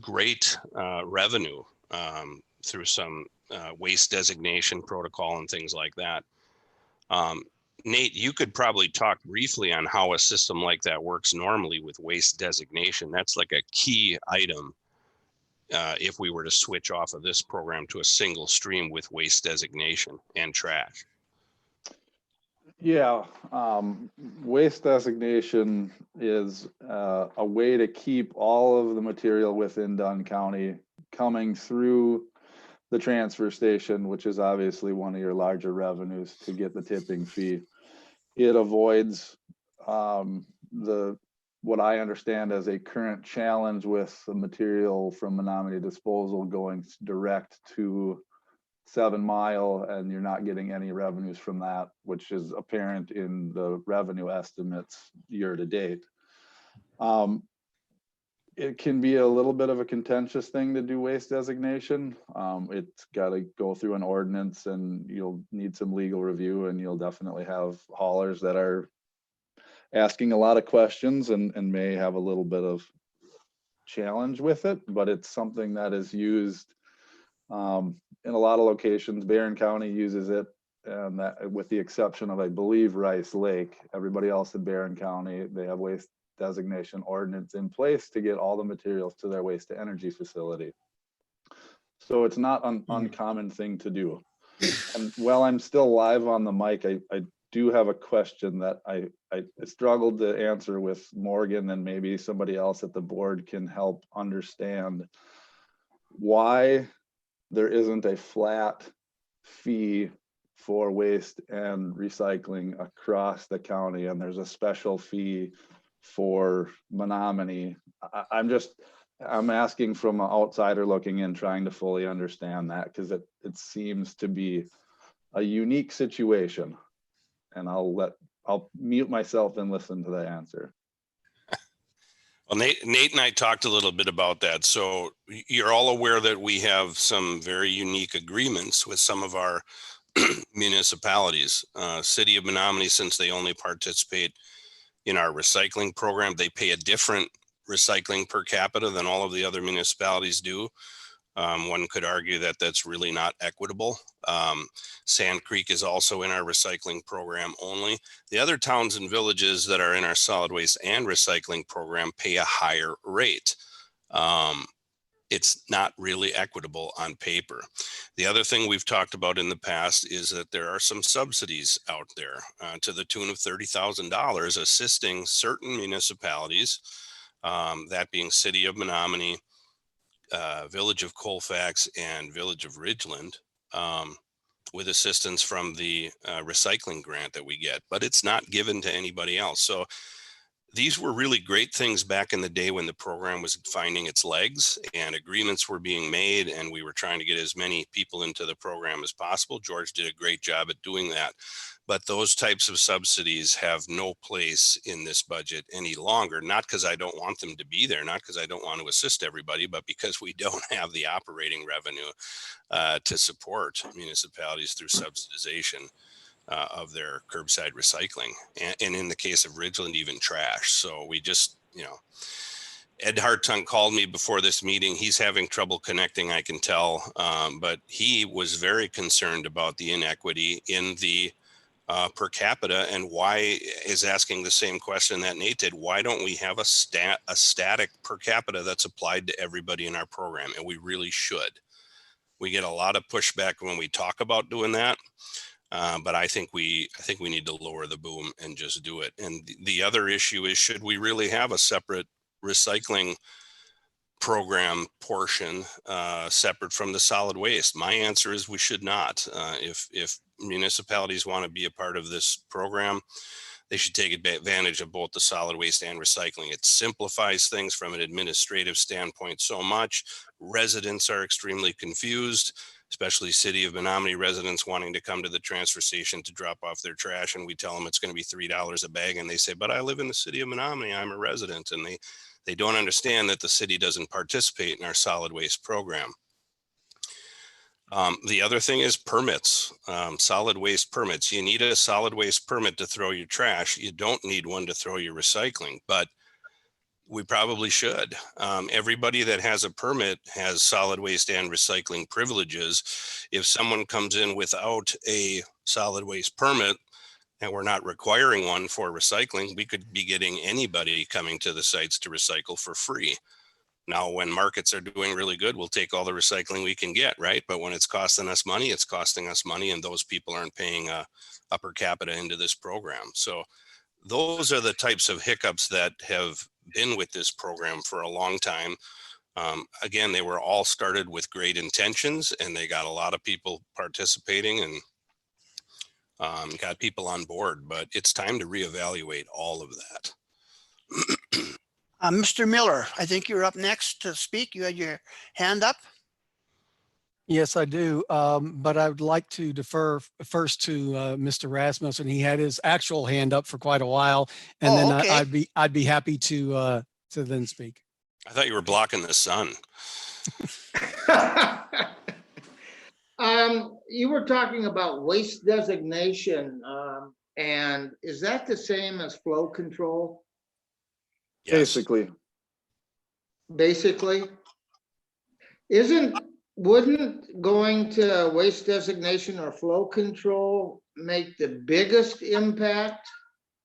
great revenue through some waste designation protocol and things like that. Nate, you could probably talk briefly on how a system like that works normally with waste designation. That's like a key item if we were to switch off of this program to a single stream with waste designation and trash. Yeah, waste designation is a way to keep all of the material within Dunn County coming through the transfer station, which is obviously one of your larger revenues to get the tipping fee. It avoids what I understand as a current challenge with the material from Menominee Disposal going direct to 7 Mile, and you're not getting any revenues from that, which is apparent in the revenue estimates year to date. It can be a little bit of a contentious thing to do waste designation. It's got to go through an ordinance, and you'll need some legal review, and you'll definitely have haulers that are asking a lot of questions and may have a little bit of challenge with it, but it's something that is used in a lot of locations. Barron County uses it, and that, with the exception of, I believe, Rice Lake, everybody else in Barron County, they have waste designation ordinance in place to get all the materials to their waste to energy facility. So it's not an uncommon thing to do. And while I'm still live on the mic, I do have a question that I struggled to answer with Morgan, and maybe somebody else at the board can help understand why there isn't a flat fee for waste and recycling across the county, and there's a special fee for Menominee. I'm asking from an outsider looking in, trying to fully understand that, because it seems to be a unique situation. And I'll mute myself and listen to the answer. Well, Nate and I talked a little bit about that. So you're all aware that we have some very unique agreements with some of our municipalities. City of Menominee, since they only participate in our recycling program, they pay a different recycling per capita than all of the other municipalities do. One could argue that that's really not equitable. Sand Creek is also in our recycling program only. The other towns and villages that are in our solid waste and recycling program pay a higher rate. It's not really equitable on paper. The other thing we've talked about in the past is that there are some subsidies out there to the tune of $30,000 assisting certain municipalities, that being City of Menominee, Village of Colfax, and Village of Ridgeland, with assistance from the recycling grant that we get, but it's not given to anybody else. So these were really great things back in the day when the program was finding its legs and agreements were being made, and we were trying to get as many people into the program as possible. George did a great job at doing that. But those types of subsidies have no place in this budget any longer, not because I don't want them to be there, not because I don't want to assist everybody, but because we don't have the operating revenue to support municipalities through subsidization of their curbside recycling. And in the case of Ridgeland, even trash. So we just, Ed Hartung called me before this meeting. He's having trouble connecting, I can tell, but he was very concerned about the inequity in the per capita, and why is asking the same question that Nate did. Why don't we have a static per capita that's applied to everybody in our program? And we really should. We get a lot of pushback when we talk about doing that. But I think we need to lower the boom and just do it. And the other issue is, should we really have a separate recycling program portion separate from the solid waste? My answer is we should not. If municipalities want to be a part of this program, they should take advantage of both the solid waste and recycling. It simplifies things from an administrative standpoint so much. Residents are extremely confused, especially City of Menominee residents wanting to come to the transfer station to drop off their trash. And we tell them it's going to be $3 a bag. And they say, but I live in the City of Menominee, I'm a resident. And they don't understand that the city doesn't participate in our solid waste program. The other thing is permits, solid waste permits. You need a solid waste permit to throw your trash. You don't need one to throw your recycling, but we probably should. Everybody that has a permit has solid waste and recycling privileges. If someone comes in without a solid waste permit and we're not requiring one for recycling, we could be getting anybody coming to the sites to recycle for free. Now, when markets are doing really good, we'll take all the recycling we can get, right? But when it's costing us money, it's costing us money, and those people aren't paying per capita into this program. So those are the types of hiccups that have been with this program for a long time. Again, they were all started with great intentions, and they got a lot of people participating and got people on board, but it's time to reevaluate all of that. Mr. Miller, I think you're up next to speak. You had your hand up. Yes, I do. But I would like to defer first to Mr. Rasmussen. He had his actual hand up for quite a while, and then okay. I'd be happy to then speak. I thought you were blocking the sun. You were talking about waste designation, and is that the same as flow control? Yes. Basically, wouldn't going to waste designation or flow control make the biggest impact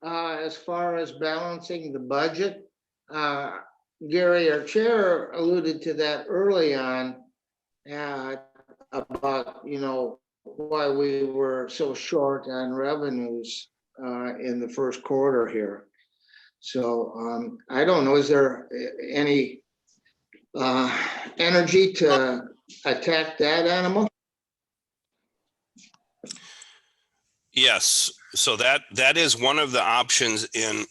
as far as balancing the budget? Gary, our chair, alluded to that early on about, why we were so short on revenues in the first quarter here. So I don't know, is there any energy to attack that animal? Yes, so that is one of the options in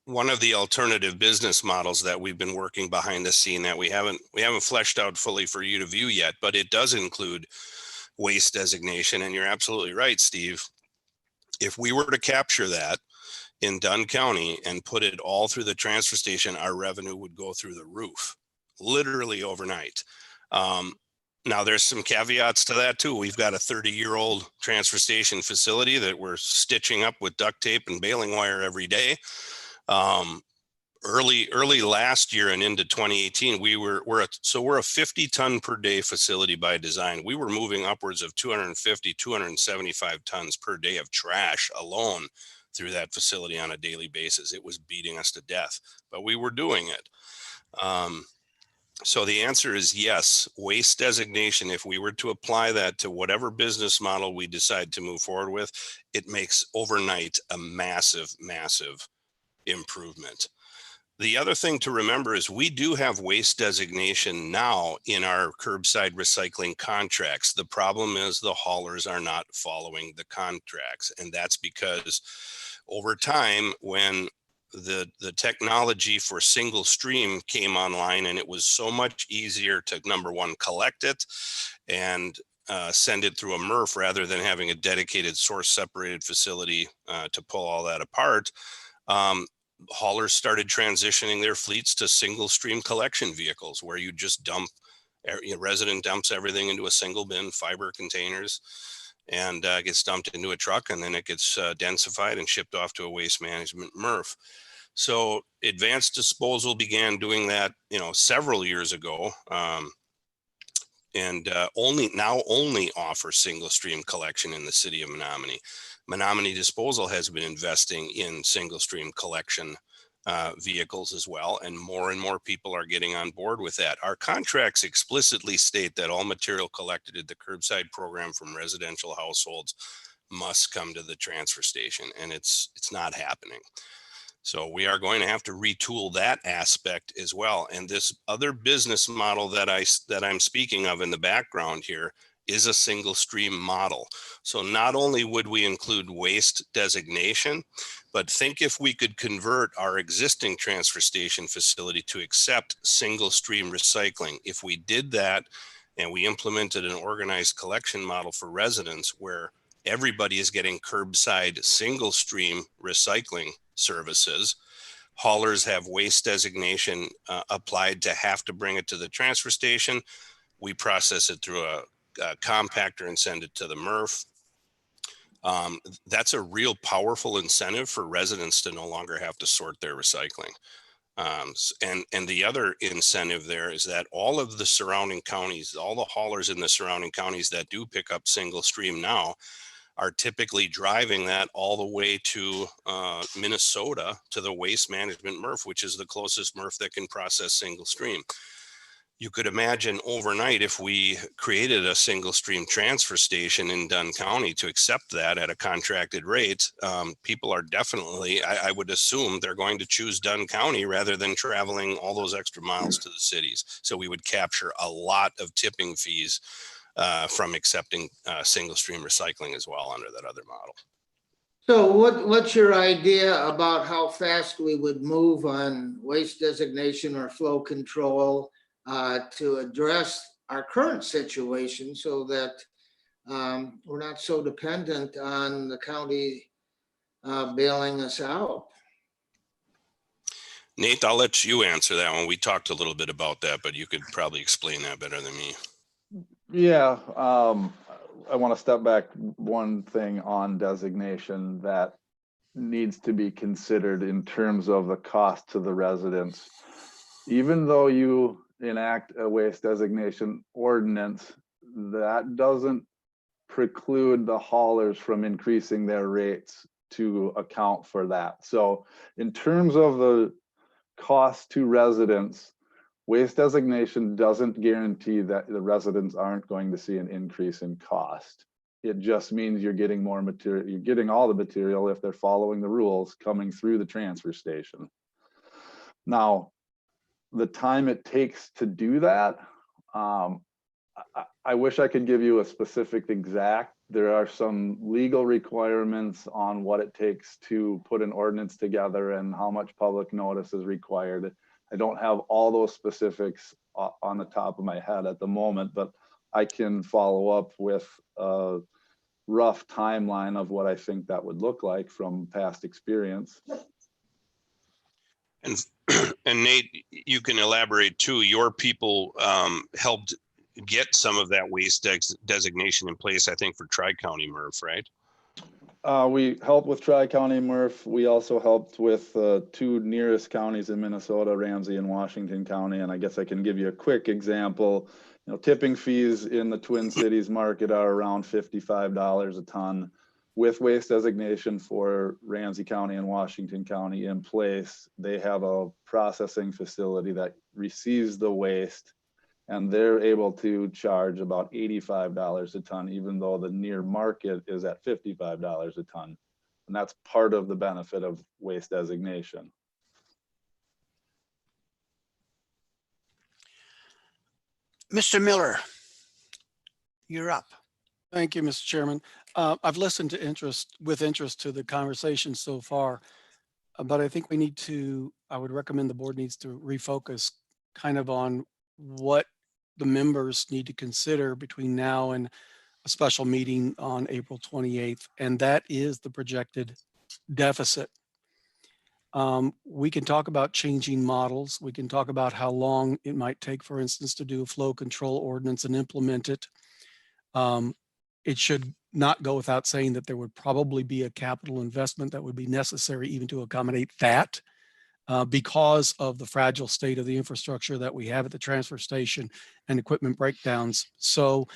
one of the alternative business models that we've been working behind the scene that we haven't fleshed out fully for you to view yet, but it does include waste designation. And you're absolutely right, Steve. If we were to capture that in Dunn County and put it all through the transfer station, our revenue would go through the roof, literally overnight. Now there's some caveats to that too. We've got a 30-year-old transfer station facility that we're stitching up with duct tape and baling wire every day. Early last year and into 2018, we're a 50 ton per day facility by design. We were moving upwards of 250, 275 tons per day of trash alone through that facility on a daily basis. It was beating us to death, but we were doing it. So the answer is yes, waste designation. If we were to apply that to whatever business model we decide to move forward with, it makes overnight a massive, massive improvement. The other thing to remember is we do have waste designation now in our curbside recycling contracts. The problem is the haulers are not following the contracts. And that's because over time, when the technology for single stream came online, and it was so much easier to, number one, collect it and send it through a MRF rather than having a dedicated source separated facility to pull all that apart. Haulers started transitioning their fleets to single stream collection vehicles where you just dump, resident dumps everything into a single bin, fiber containers, and gets dumped into a truck, and then it gets densified and shipped off to a waste management MRF. So Advanced Disposal began doing that, several years ago, and only offer single stream collection in the city of Menominee. Menominee Disposal has been investing in single stream collection vehicles as well, and more people are getting on board with that. Our contracts explicitly state that all material collected at the curbside program from residential households must come to the transfer station, and it's not happening. So we are going to have to retool that aspect as well. And this other business model that I'm speaking of in the background here is a single stream model. So not only would we include waste designation, but think if we could convert our existing transfer station facility to accept single stream recycling. If we did that and we implemented an organized collection model for residents where everybody is getting curbside single stream recycling services, haulers have waste designation applied to have to bring it to the transfer station. We process it through a compactor and send it to the MRF. That's a real powerful incentive for residents to no longer have to sort their recycling. And the other incentive there is that all of the surrounding counties, all the haulers in the surrounding counties that do pick up single stream now are typically driving that all the way to Minnesota to the Waste Management MRF, which is the closest MRF that can process single stream. You could imagine overnight if we created a single stream transfer station in Dunn County to accept that at a contracted rate, people are definitely, I would assume they're going to choose Dunn County rather than traveling all those extra miles to the cities. So we would capture a lot of tipping fees from accepting single stream recycling as well under that other model. So what's your idea about how fast we would move on waste designation or flow control to address our current situation so that we're not so dependent on the county bailing us out? Nate, I'll let you answer that one. We talked a little bit about that, but you could probably explain that better than me. Yeah, I want to step back one thing on designation that needs to be considered in terms of the cost to the residents. Even though you enact a waste designation ordinance, that doesn't preclude the haulers from increasing their rates to account for that. So in terms of the cost to residents, waste designation doesn't guarantee that the residents aren't going to see an increase in cost. It just means you're getting more material, you're getting all the material if they're following the rules coming through the transfer station. Now, the time it takes to do that, I wish I could give you a specific exact. There are some legal requirements on what it takes to put an ordinance together and how much public notice is required. I don't have all those specifics on the top of my head at the moment, but I can follow up with a rough timeline of what I think that would look like from past experience. And and Nate, you can elaborate too. Your people helped get some of that waste designation in place, I think, for Tri-County MRF, right? We helped with Tri-County MRF. We also helped with two nearest counties in Minnesota, Ramsey and Washington County. And I guess I can give you a quick example. You know, tipping fees in the Twin Cities market are around $55 a ton. With waste designation for Ramsey County and Washington County in place, they have a processing facility that receives the waste, and they're able to charge about $85 a ton, even though the near market is at $55 a ton. And that's part of the benefit of waste designation. Mr. Miller, you're up. Thank you, Mr. Chairman. I've listened with interest to the conversation so far, but I think I would recommend the board needs to refocus kind of on what the members need to consider between now and a special meeting on April 28th, and that is the projected deficit. We can talk about changing models. We can talk about how long it might take, for instance, to do a flow control ordinance and implement it. It should not go without saying that there would probably be a capital investment that would be necessary even to accommodate that because of the fragile state of the infrastructure that we have at the transfer station and equipment breakdowns. So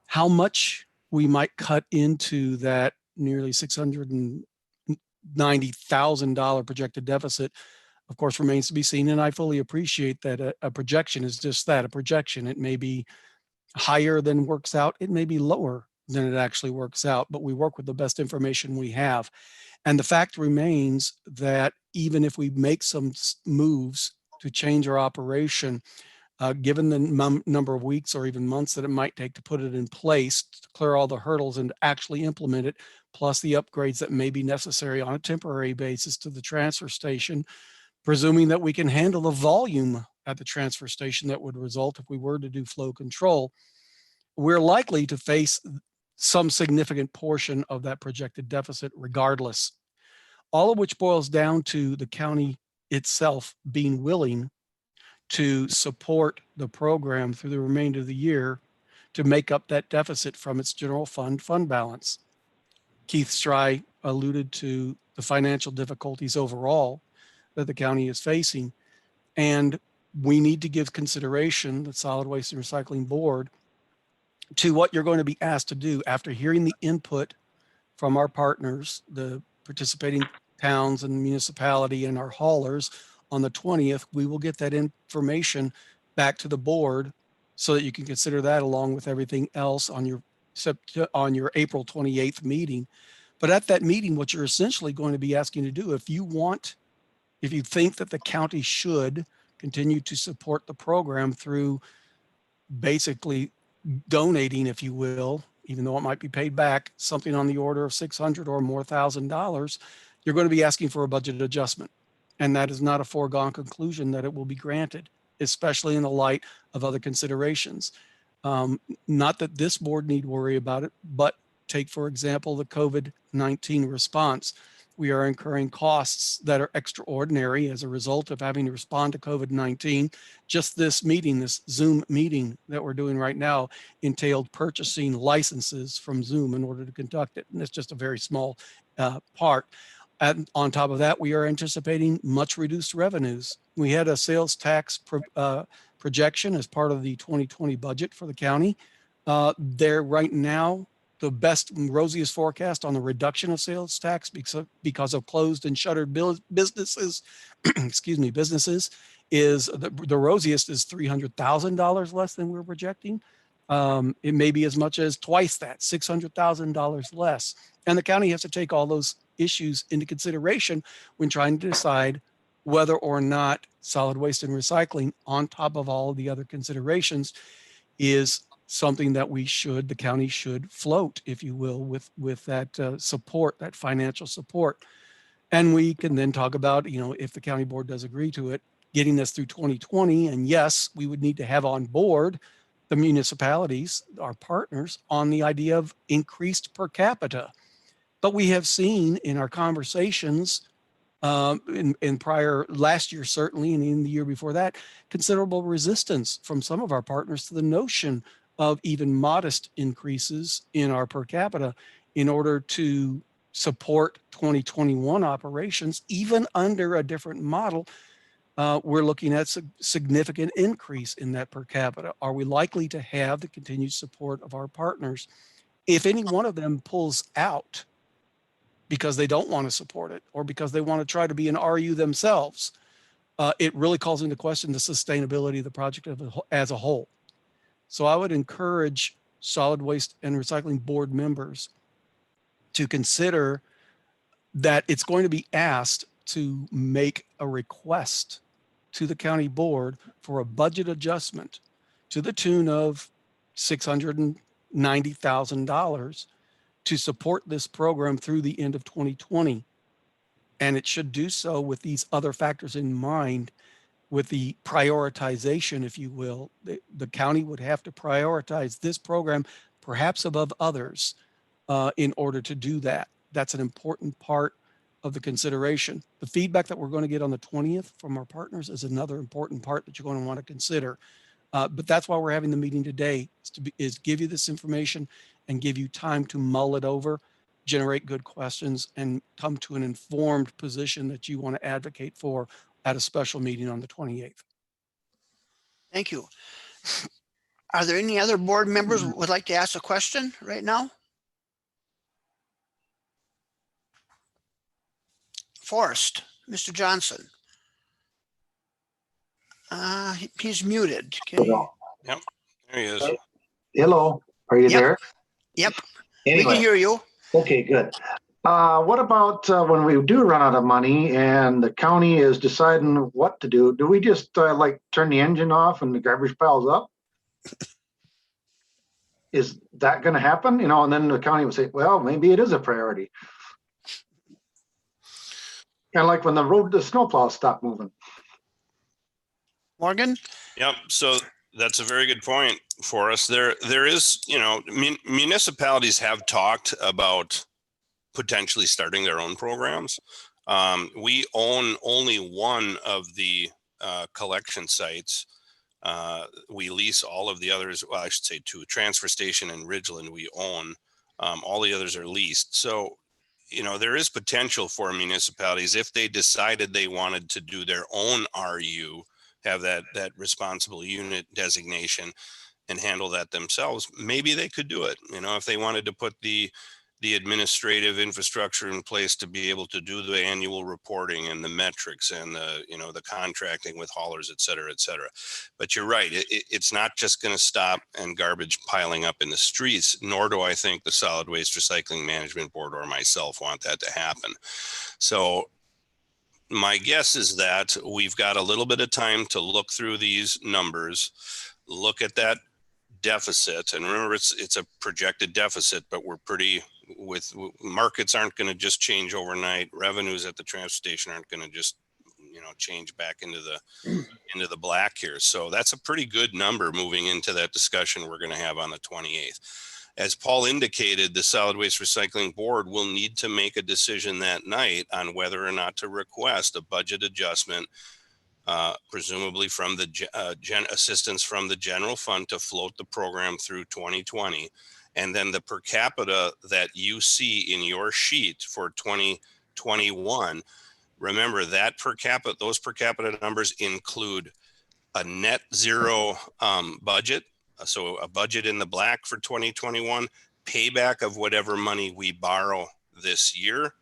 how much we might cut into that nearly $690,000 projected deficit, of course, remains to be seen. And I fully appreciate that a projection is just that, a projection. It may be higher than works out. It may be lower than it actually works out, but we work with the best information we have. And the fact remains that even if we make some moves to change our operation, given the number of weeks or even months that it might take to put it in place, to clear all the hurdles and actually implement it, plus the upgrades that may be necessary on a temporary basis to the transfer station, presuming that we can handle the volume at the transfer station that would result if we were to do flow control, we're likely to face some significant portion of that projected deficit regardless. All of which boils down to the county itself being willing to support the program through the remainder of the year to make up that deficit from its general fund balance. Keith Stry alluded to the financial difficulties overall that the county is facing. And we need to give consideration, the Solid Waste and Recycling Board, to what you're going to be asked to do after hearing the input from our partners, the participating towns and municipality and our haulers. On the 20th, we will get that information back to the board so that you can consider that along with everything else on your April 28th meeting. But at that meeting, what you're essentially going to be asking to do, if you think that the county should continue to support the program through basically donating, if you will, even though it might be paid back, something on the order of $600 or more $1,000, you're going to be asking for a budget adjustment. And that is not a foregone conclusion that it will be granted, especially in the light of other considerations. Not that this board need worry about it, but take, for example, the COVID-19 response. We are incurring costs that are extraordinary as a result of having to respond to COVID-19. Just this meeting, this Zoom meeting that we're doing right now, entailed purchasing licenses from Zoom in order to conduct it. And it's just a very small part. And on top of that, we are anticipating much reduced revenues. We had a sales tax projection as part of the 2020 budget for the county. There right now, the best and rosiest forecast on the reduction of sales tax because of closed and shuttered businesses, businesses is the rosiest is $300,000 less than we're projecting. It may be as much as twice that, $600,000 less. And the county has to take all those issues into consideration when trying to decide whether or not solid waste and recycling, on top of all of the other considerations, is something that the county should float, if you will, with that support, that financial support. And we can then talk about, if the county board does agree to it, getting us through 2020. And yes, we would need to have on board the municipalities, our partners, on the idea of increased per capita. But we have seen in our conversations in prior last year, certainly, and in the year before that, considerable resistance from some of our partners to the notion of even modest increases in our per capita in order to support 2021 operations, even under a different model. We're looking at significant increase in that per capita. Are we likely to have the continued support of our partners? If any one of them pulls out because they don't want to support it or because they want to try to be an RU themselves, it really calls into question the sustainability of the project as a whole. So I would encourage solid waste and recycling board members to consider that it's going to be asked to make a request to the county board for a budget adjustment to the tune of $690,000 to support this program through the end of 2020. And it should do so with these other factors in mind, with the prioritization, if you will. The county would have to prioritize this program perhaps above others in order to do that. That's an important part of the consideration. The feedback that we're going to get on the 20th from our partners is another important part that you're going to want to consider. But that's why we're having the meeting today, is give you this information and give you time to mull it over, generate good questions, and come to an informed position that you want to advocate for at a special meeting on the 28th. Thank you. Are there any other board members who would like to ask a question right now? Forrest, Mr. Johnson. He's muted. Yep, there he is. Hello, are you there? Yep, Anyway, we can hear you. Okay, good. What about when we do run out of money and the county is deciding what to do? Do we just like turn the engine off and the garbage piles up? Is that going to happen? And then the county will say, well, maybe it is a priority. Kind of like when the snowplows stop moving. Morgan? Yep. So that's a very good point for us. There is, municipalities have talked about potentially starting their own programs. We own only one of the collection sites. We lease all of the others. Well, I should say two. Transfer Station and Ridgeland we own. All the others are leased. So, there is potential for municipalities if they decided they wanted to do their own RU, have that responsible unit designation and handle that themselves. Maybe they could do it. If they wanted to put the administrative infrastructure in place to be able to do the annual reporting and the metrics and the contracting with haulers, et cetera, et cetera. But you're right. It's not just going to stop and garbage piling up in the streets, nor do I think the Solid Waste Recycling Management Board or myself want that to happen. So my guess is that we've got a little bit of time to look through these numbers, look at that deficit. And remember, it's a projected deficit, but we're with markets aren't going to just change overnight. Revenues at the transfer station aren't going to just, change back into the black here. So that's a pretty good number moving into that discussion we're going to have on the 28th. As Paul indicated, the Solid Waste Recycling Board will need to make a decision that night on whether or not to request a budget adjustment, presumably from the assistance from the general fund to float the program through 2020. And then the per capita that you see in your sheet for 2021, remember that those per capita numbers include a net zero budget. So a budget in the black for 2021, payback of whatever money we borrow this year,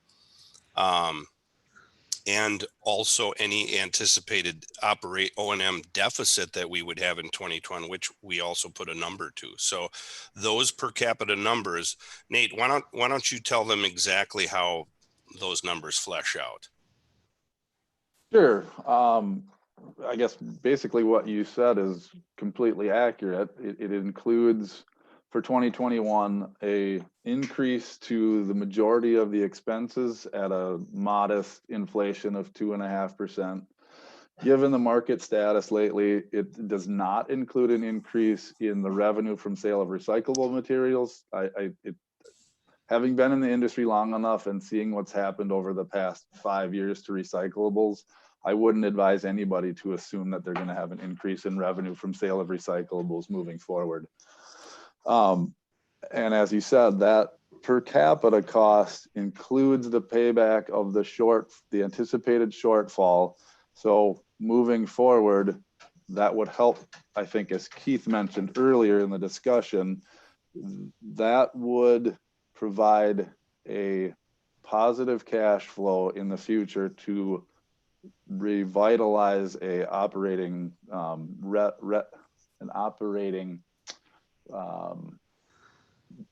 and also any anticipated O&M deficit that we would have in 2020, which we also put a number to. So those per capita numbers, Nate, why don't you tell them exactly how those numbers flesh out? Sure. I guess basically what you said is completely accurate. It includes for 2021 a increase to the majority of the expenses at a modest inflation of 2.5%. Given the market status lately, it does not include an increase in the revenue from sale of recyclable materials. Having been in the industry long enough and seeing what's happened over the past 5 years to recyclables, I wouldn't advise anybody to assume that they're going to have an increase in revenue from sale of recyclables moving forward. And as you said, that per capita cost includes the payback of the anticipated shortfall. So moving forward, that would help, I think, as Keith mentioned earlier in the discussion, that would provide a positive cash flow in the future to revitalize an operating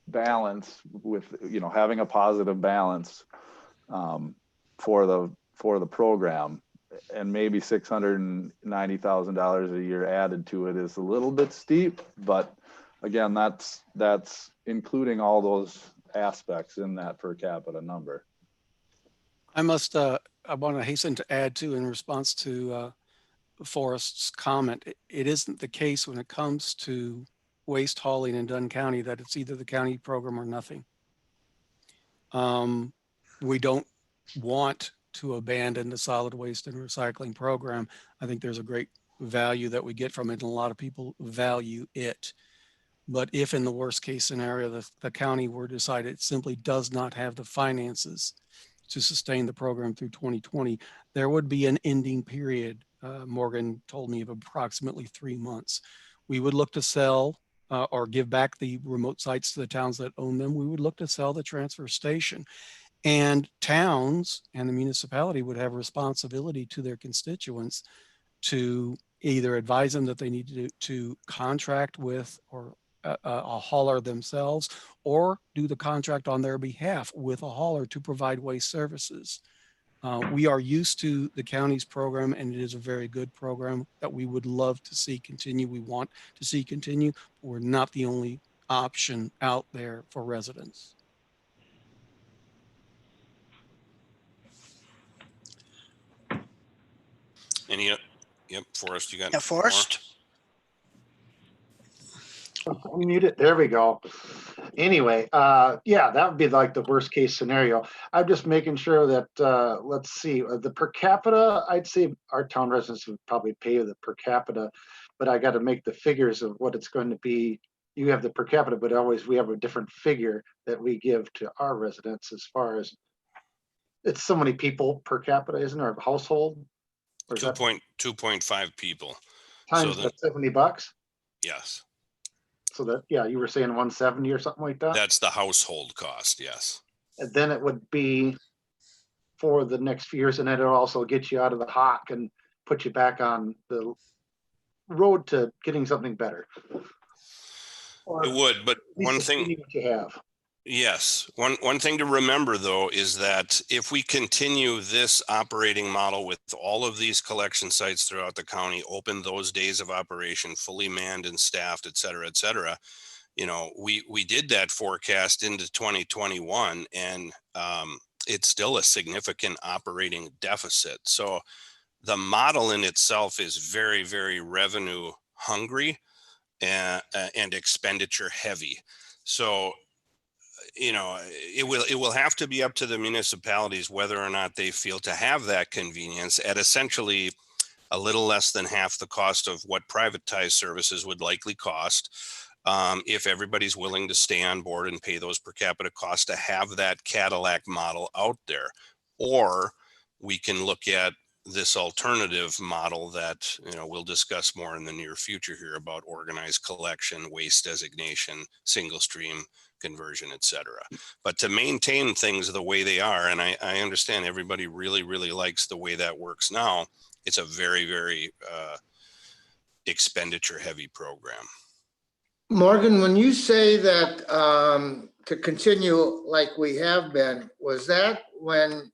balance with, having a positive balance for the program. And maybe $690,000 a year added to it is a little bit steep, but again, that's including all those aspects in that per capita number. I want to hasten to add too, in response to Forrest's comment, it isn't the case when it comes to waste hauling in Dunn County that it's either the county program or nothing. We don't want to abandon the solid waste and recycling program. I think there's a great value that we get from it, and a lot of people value it. But if in the worst case scenario, the county were to decide it simply does not have the finances to sustain the program through 2020, there would be an ending period. Morgan told me of approximately 3 months. We would look to sell or give back the remote sites to the towns that own them. We would look to sell the transfer station. And towns and the municipality would have responsibility to their constituents to either advise them that they need to contract with or a hauler themselves, or do the contract on their behalf with a hauler to provide waste services. We are used to the county's program, and it is a very good program that we would love to see continue. We want to see continue. We're not the only option out there for residents. Yep, Forrest, you got. Yeah, Forrest. Unmute it. There we go. Anyway, yeah, that would be like the worst case scenario. I'm just making sure that, let's see, the per capita, I'd say our town residents would probably pay the per capita, but I got to make the figures of what it's going to be. You have the per capita, but always we have a different figure that we give to our residents as far as it's so many people per capita, isn't there, a household? 2.5 people. Times so $70? Yes. So that, yeah, you were saying 170 or something like that? That's the household cost, yes. And then it would be for the next few years, and then it'll also get you out of the hawk and put you back on the road to getting something better. Or it would, but one thing what you have. Yes. One thing to remember, though, is that if we continue this operating model with all of these collection sites throughout the county, open those days of operation, fully manned and staffed, et cetera, we did that forecast into 2021, and it's still a significant operating deficit. So the model in itself is very, very revenue hungry and expenditure heavy. So it will have to be up to the municipalities whether or not they feel to have that convenience at essentially a little less than half the cost of what privatized services would likely cost. If everybody's willing to stay on board and pay those per capita costs to have that Cadillac model out there, or we can look at this alternative model that we'll discuss more in the near future here about organized collection, waste designation, single stream conversion, etc. But to maintain things the way they are, and I understand everybody really, really likes the way that works now, it's a very, very expenditure heavy program. Morgan, when you say that to continue like we have been, was that when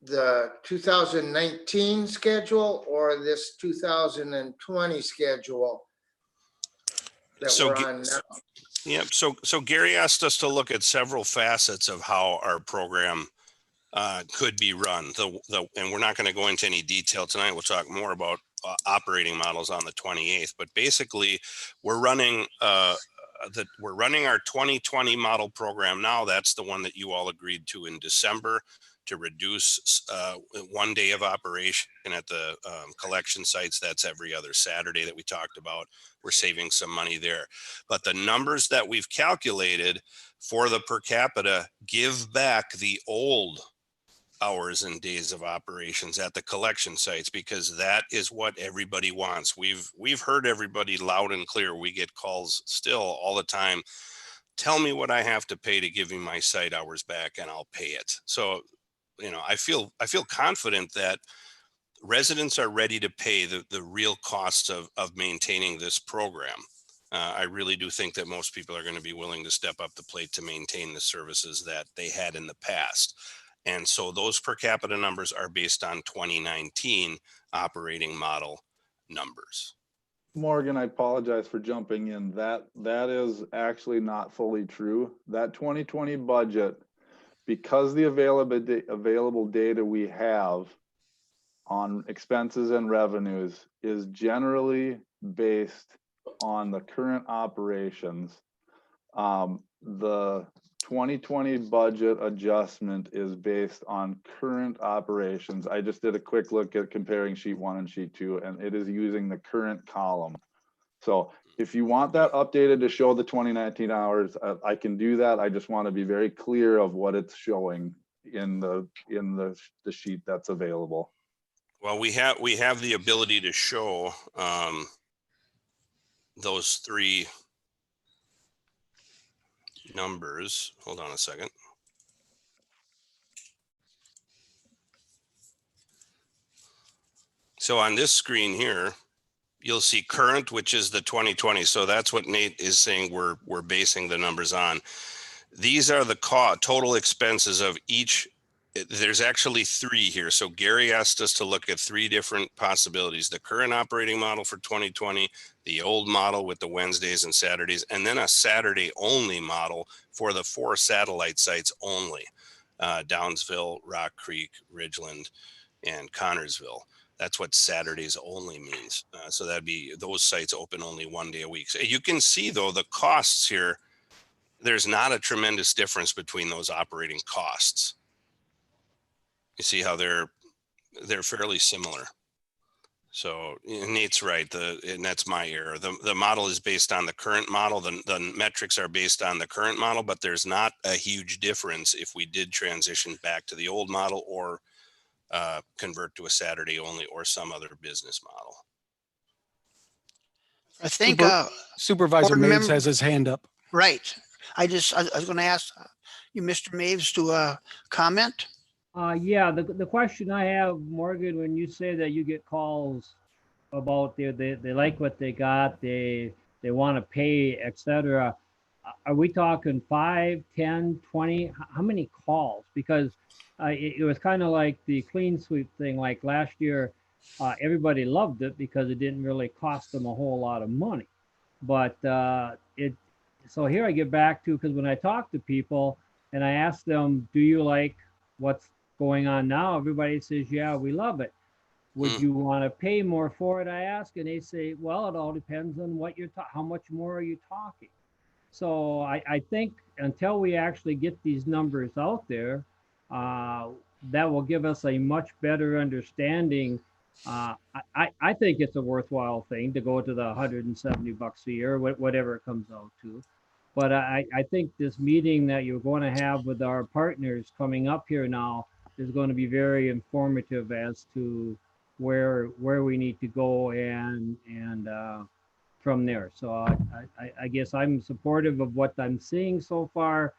the 2019 schedule or this 2020 schedule that So we're ge- on now? Yep. So Gary asked us to look at several facets of how our program could be run. And we're not going to go into any detail tonight. We'll talk more about operating models on the 28th. But basically, we're running our 2020 model program now. That's the one that you all agreed to in December, to reduce 1 day of operation at the collection sites. That's every other Saturday that we talked about. We're saving some money there. But the numbers that we've calculated for the per capita give back the old hours and days of operations at the collection sites, because that is what everybody wants. We've heard everybody loud and clear. We get calls still all the time. Tell me what I have to pay to give me my site hours back and I'll pay it. So, I feel confident that residents are ready to pay the real costs of maintaining this program. I really do think that most people are going to be willing to step up the plate to maintain the services that they had in the past. And so those per capita numbers are based on 2019 operating model numbers. Morgan, I apologize for jumping in. That is actually not fully true. That 2020 budget, because the available data we have on expenses and revenues is generally based on the current operations. The 2020 budget adjustment is based on current operations. I just did a quick look at comparing sheet 1 and sheet 2, and it is using the current column. So if you want that updated to show the 2019 hours, I can do that. I just want to be very clear of what it's showing in the sheet that's available. Well, we have the ability to show those three numbers. Hold on a second. So on this screen here, you'll see current, which is the 2020. So that's what Nate is saying we're basing the numbers on. These are the total expenses of each. There's actually three here. So Gary asked us to look at three different possibilities: the current operating model for 2020, the old model with the Wednesdays and Saturdays, and then a Saturday only model for the 4 satellite sites only: Downsville, Rock Creek, Ridgeland, and Connorsville. That's what Saturdays only means. So that'd be those sites open only 1 day a week. So you can see though, the costs here, there's not a tremendous difference between those operating costs. You see how they're fairly similar. So Nate's right, and that's my error. The model is based on the current model. The metrics are based on the current model, but there's not a huge difference if we did transition back to the old model or convert to a Saturday only or some other business model. I think Supervisor board Maves member- has his hand up. Right. I was going to ask you, Mr. Maves, to comment. Yeah, the question I have, Morgan, when you say that you get calls about they like what they got, they want to pay, etc. Are we talking 5, 10, 20? How many calls? Because it was kind of like the clean sweep thing. Like last year, everybody loved it because it didn't really cost them a whole lot of money. But so here I get back to, because when I talk to people and I ask them, do you like what's going on now? Everybody says, yeah, we love it. Would you want to pay more for it? I ask, and they say, well, it all depends on what how much more are you talking? So I think until we actually get these numbers out there, that will give us a much better understanding. I think it's a worthwhile thing to go to the $170 a year, whatever it comes out to. But I think this meeting that you're going to have with our partners coming up here now is going to be very informative as to where we need to go and from there. So I guess I'm supportive of what I'm seeing so far,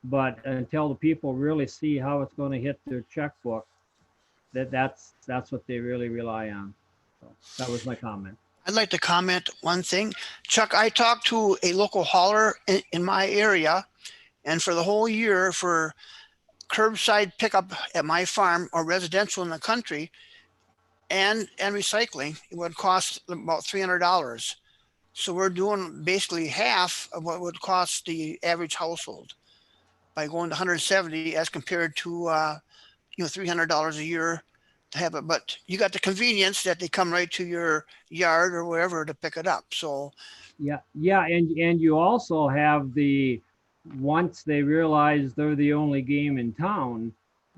but until the people really see how it's going to hit their checkbook, that's what they really rely on. So that was my comment. I'd like to comment one thing. Chuck, I talked to a local hauler in my area, and for the whole year for curbside pickup at my farm or residential in the country and recycling, it would cost about $300. So we're doing basically half of what would cost the average household by going to 170 as compared to $300 a year to have it. But you got the convenience that they come right to your yard or wherever to pick it up. So Yeah, and you also have once they realize they're the only game in town,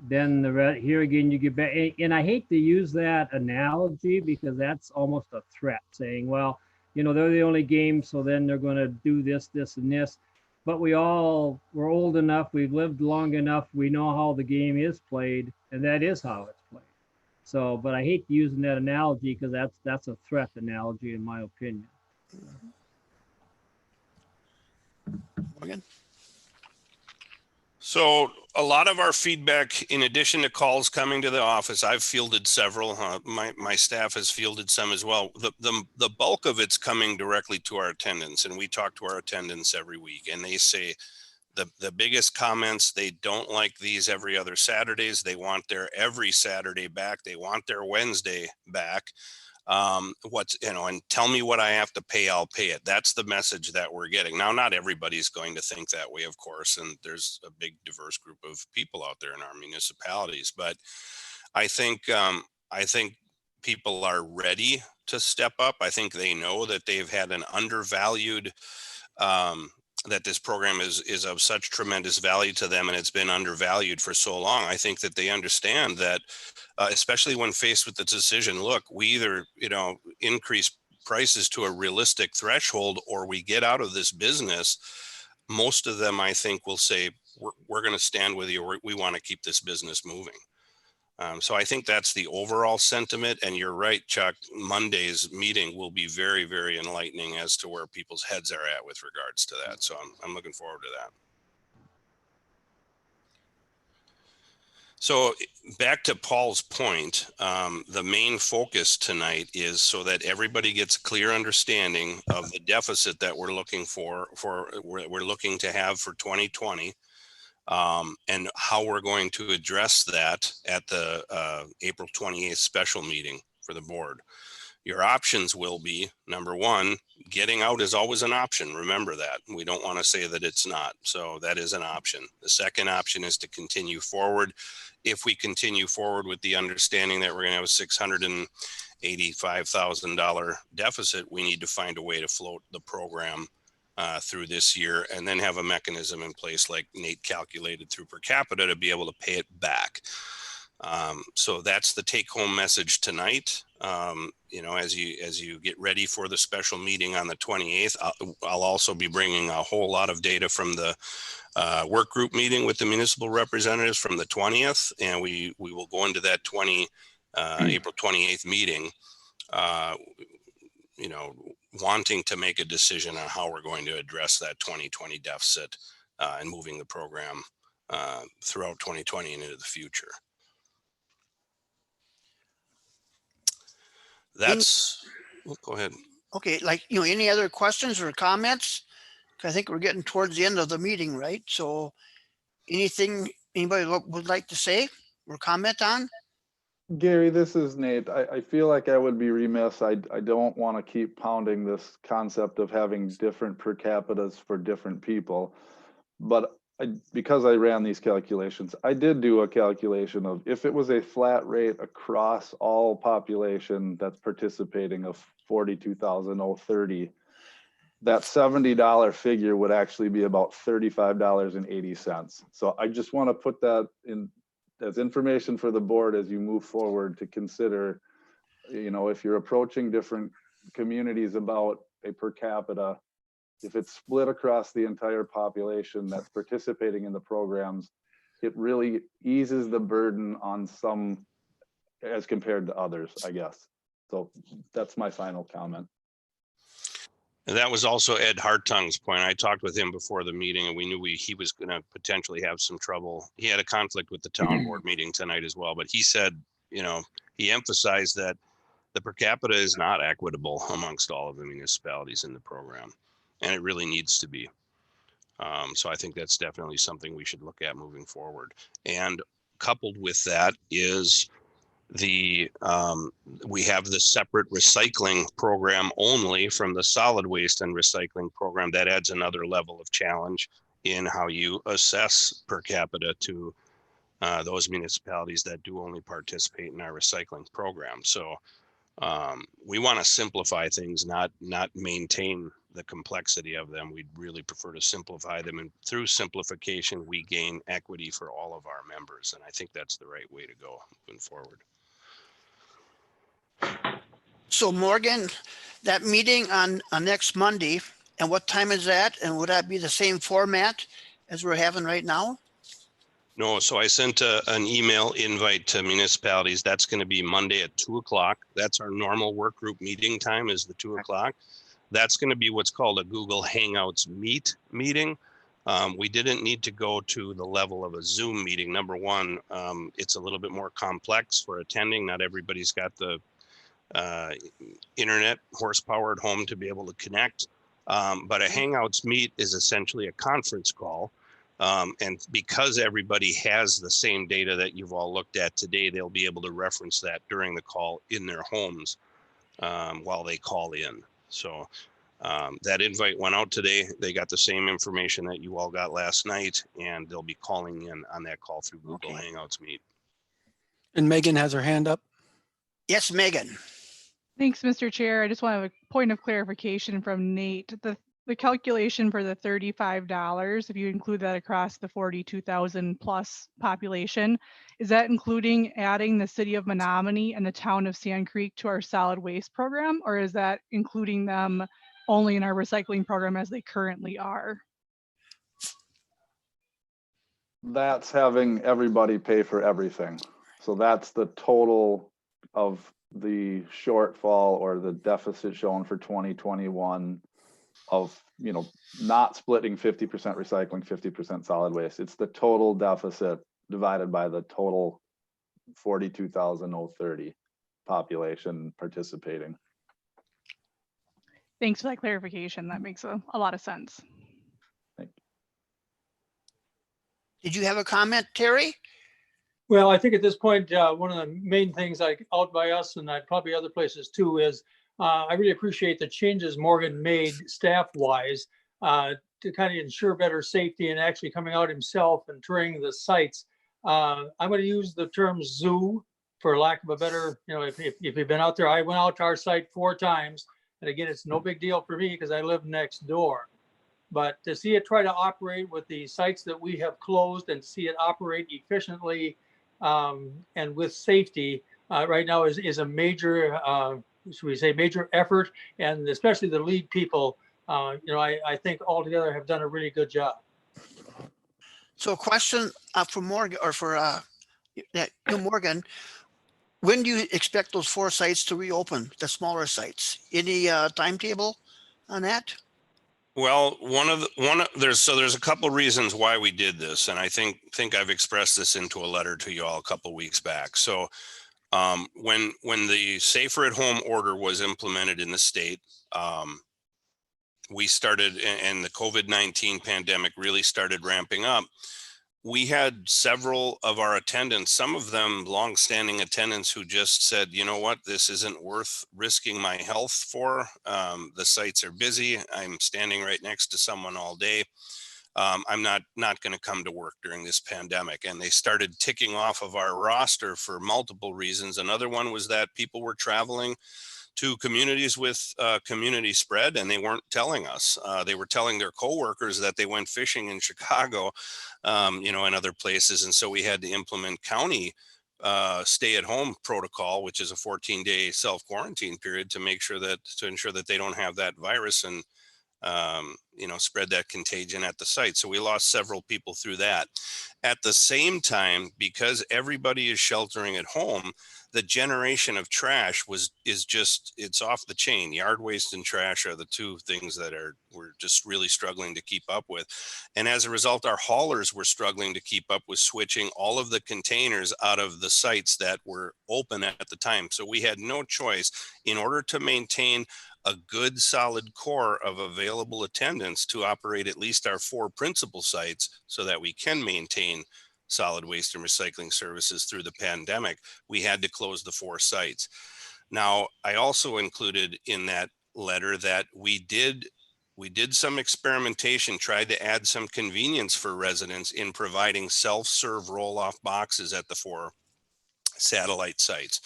then here again you get back. And I hate to use that analogy because that's almost a threat, saying, well, they're the only game, so then they're going to do this, this, and this. But we're old enough, we've lived long enough, we know how the game is played, and that is how it's played. So, but I hate using that analogy because that's a threat analogy in my opinion. Morgan? So a lot of our feedback, in addition to calls coming to the office, I've fielded several. My staff has fielded some as well. The bulk of it's coming directly to our attendants, and we talk to our attendants every week, and they say the biggest comments, they don't like these every other Saturdays. They want their every Saturday back. They want their Wednesday back. And tell me what I have to pay, I'll pay it. That's the message that we're getting. Now, not everybody's going to think that way, of course, and there's a big diverse group of people out there in our municipalities, but I think people are ready to step up. I think they know that they've had an undervalued, that this program is of such tremendous value to them, and it's been undervalued for so long. I think that they understand that, especially when faced with the decision, look, we either, increase prices to a realistic threshold or we get out of this business. Most of them, I think, will say, we're going to stand with you. We want to keep this business moving. So I think that's the overall sentiment. And you're right, Chuck, Monday's meeting will be very, very enlightening as to where people's heads are at with regards to that. So I'm looking forward to that. So back to Paul's point, the main focus tonight is so that everybody gets a clear understanding of the deficit that we're looking we're looking to have for 2020. And how we're going to address that at the April 28th special meeting for the board. Your options will be, number one, getting out is always an option. Remember that. We don't want to say that it's not. So that is an option. The second option is to continue forward. If we continue forward with the understanding that we're going to have a $685,000 deficit, we need to find a way to float the program through this year, and then have a mechanism in place like Nate calculated through per capita to be able to pay it back. So that's the take home message tonight. As you get ready for the special meeting on the 28th, I'll also be bringing a whole lot of data from the work group meeting with the municipal representatives from the 20th. And we will go into that April 28th meeting, wanting to make a decision on how we're going to address that 2020 deficit and moving the program throughout 2020 and into the future. Go ahead. Okay, any other questions or comments? I think we're getting towards the end of the meeting, right? So anything anybody would like to say or comment on? Gary, this is Nate. I feel like I would be remiss. I don't want to keep pounding this concept of having different per capitas for different people. But because I ran these calculations, I did do a calculation of if it was a flat rate across all population that's participating of 42,030, that $70 figure would actually be about $35.80. So I just want to put that in as information for the board as you move forward to consider, if you're approaching different communities about a per capita, if it's split across the entire population that's participating in the programs, it really eases the burden on some as compared to others, I guess. So that's my final comment. And that was also Ed Hartung's point. I talked with him before the meeting, and we knew he was going to potentially have some trouble. He had a conflict with the town board meeting tonight as well, but he said, he emphasized that the per capita is not equitable amongst all of the municipalities in the program, and it really needs to be. So I think that's definitely something we should look at moving forward. And coupled with that is we have the separate recycling program only from the solid waste and recycling program. That adds another level of challenge in how you assess per capita to those municipalities that do only participate in our recycling program. So we want to simplify things, not maintain the complexity of them. We'd really prefer to simplify them, and through simplification, we gain equity for all of our members. And I think that's the right way to go moving forward. So Morgan, that meeting on next Monday, and what time is that? And would that be the same format as we're having right now? No, so I sent an email invite to municipalities. That's going to be Monday at 2:00. That's our normal work group meeting time, is the 2:00. That's going to be what's called a Google Hangouts meeting. We didn't need to go to the level of a Zoom meeting. Number one, it's a little bit more complex for attending. Not everybody's got the internet horsepower at home to be able to connect. But a Hangouts meet is essentially a conference call. And because everybody has the same data that you've all looked at today, they'll be able to reference that during the call in their homes while they call in. So that invite went out today. They got the same information that you all got last night, and they'll be calling in on that call through Google Hangouts Meet. And Megan has her hand up. Yes, Megan. Thanks, Mr. Chair. I just want to have a point of clarification from Nate. The calculation for the $35, if you include that across the 42,000 plus population, is that including adding the city of Menominee and the town of Sand Creek to our solid waste program, or is that including them only in our recycling program as they currently are? That's having everybody pay for everything. So that's the total of the shortfall or the deficit shown for 2021 of, not splitting 50% recycling, 50% solid waste. It's the total deficit divided by the total 42,030 population participating. Thanks for that clarification. That makes a lot of sense. Thank you. Did you have a comment, Terry? Well, I think at this point, one of the main things out by us and probably other places too is I really appreciate the changes Morgan made staff-wise to kind of ensure better safety and actually coming out himself and touring the sites. I'm going to use the term zoo for lack of a better, if you've been out there. I went out to our site 4 times. And again, it's no big deal for me because I live next door. But to see it try to operate with the sites that we have closed and see it operate efficiently and with safety right now is a major, should we say, major effort. And especially the lead people, I think altogether have done a really good job. So a question for Morgan, or for Morgan, when do you expect those 4 sites to reopen, the smaller sites? Any timetable on that? Well, there's a couple reasons why we did this, and I think I've expressed this into a letter to you all a couple weeks back. So when the Safer at Home order was implemented in the state, we started, and the COVID-19 pandemic really started ramping up. We had several of our attendants, some of them longstanding attendants, who just said, you know what, this isn't worth risking my health for. The sites are busy. I'm standing right next to someone all day. I'm not going to come to work during this pandemic. And they started ticking off of our roster for multiple reasons. Another one was that people were traveling to communities with community spread, and they weren't telling us. They were telling their coworkers that they went fishing in Chicago, and other places. And so we had to implement county stay-at-home protocol, which is a 14-day self-quarantine period to ensure that they don't have that virus and spread that contagion at the site. So we lost several people through that. At the same time, because everybody is sheltering at home, the generation of trash it's off the chain. Yard waste and trash are the 2 things that we're just really struggling to keep up with. And as a result, our haulers were struggling to keep up with switching all of the containers out of the sites that were open at the time. So we had no choice, in order to maintain a good solid core of available attendance to operate at least our 4 principal sites so that we can maintain solid waste and recycling services through the pandemic, we had to close the 4 sites. Now, I also included in that letter that we did some experimentation, tried to add some convenience for residents in providing self-serve roll-off boxes at the 4 satellite sites.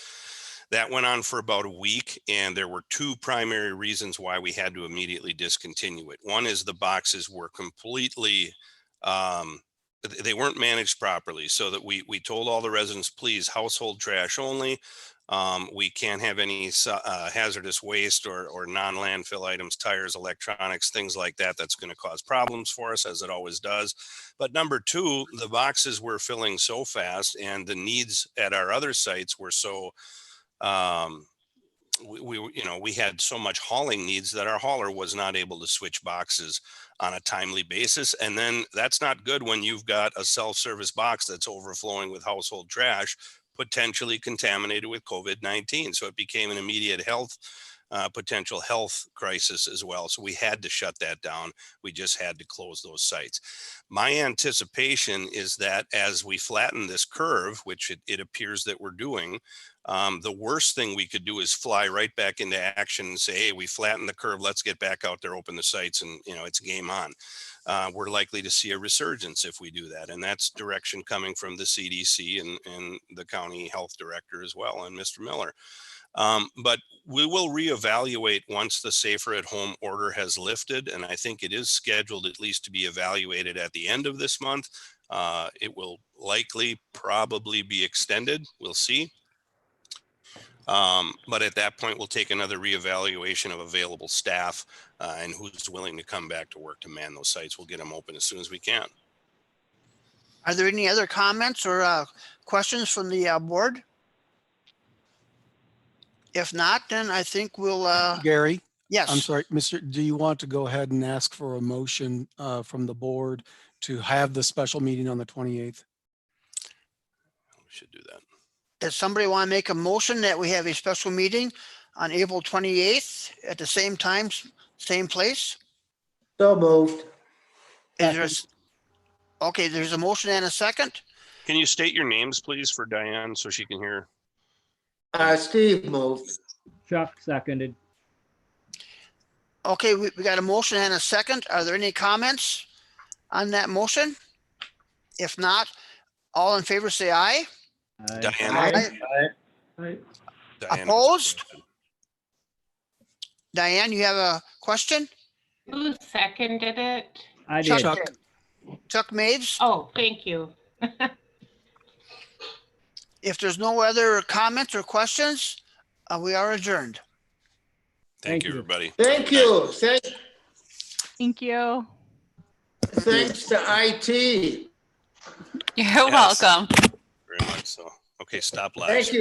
That went on for about a week, and there were 2 primary reasons why we had to immediately discontinue it. One is the boxes were completely, they weren't managed properly, so that we told all the residents, please, household trash only. We can't have any hazardous waste or non-landfill items, tires, electronics, things like that. That's going to cause problems for us, as it always does. But number 2, the boxes were filling so fast, and the needs at our other sites were so we had so much hauling needs that our hauler was not able to switch boxes on a timely basis. And then that's not good when you've got a self-service box that's overflowing with household trash, potentially contaminated with COVID-19. So it became an immediate potential health crisis as well. So we had to shut that down. We just had to close those sites. My anticipation is that as we flatten this curve, which it appears that we're doing, the worst thing we could do is fly right back into action and say, hey, we flattened the curve. Let's get back out there, open the sites, and it's game on. We're likely to see a resurgence if we do that. And that's direction coming from the CDC and the county health director as well, and Mr. Miller. But we will reevaluate once the Safer at Home order has lifted. And I think it is scheduled at least to be evaluated at the end of this month. It will likely probably be extended. We'll see. But at that point, we'll take another reevaluation of available staff and who's willing to come back to work to man those sites. We'll get them open as soon as we can. Are there any other comments or questions from the board? If not, then I think we'll. Gary? Yes. I'm sorry, do you want to go ahead and ask for a motion from the board to have the special meeting on the 28th? We should do that. Does somebody want to make a motion that we have a special meeting on April 28th at the same time, same place? So moved. Okay, there's a motion and a second. Can you state your names, please, for Diane so she can hear? Steve moved. Chuck seconded. Okay, we got a motion and a second. Are there any comments on that motion? If not, all in favor say aye. Diane. Aye. Opposed? Diane, you have a question? Who seconded it? I did. Chuck Mapes. Oh, thank you. If there's no other comments or questions, we are adjourned. Thank you, everybody. Thank you. Thank you. Thanks to IT. You're welcome. Very much so. Okay, stop live. Thank you.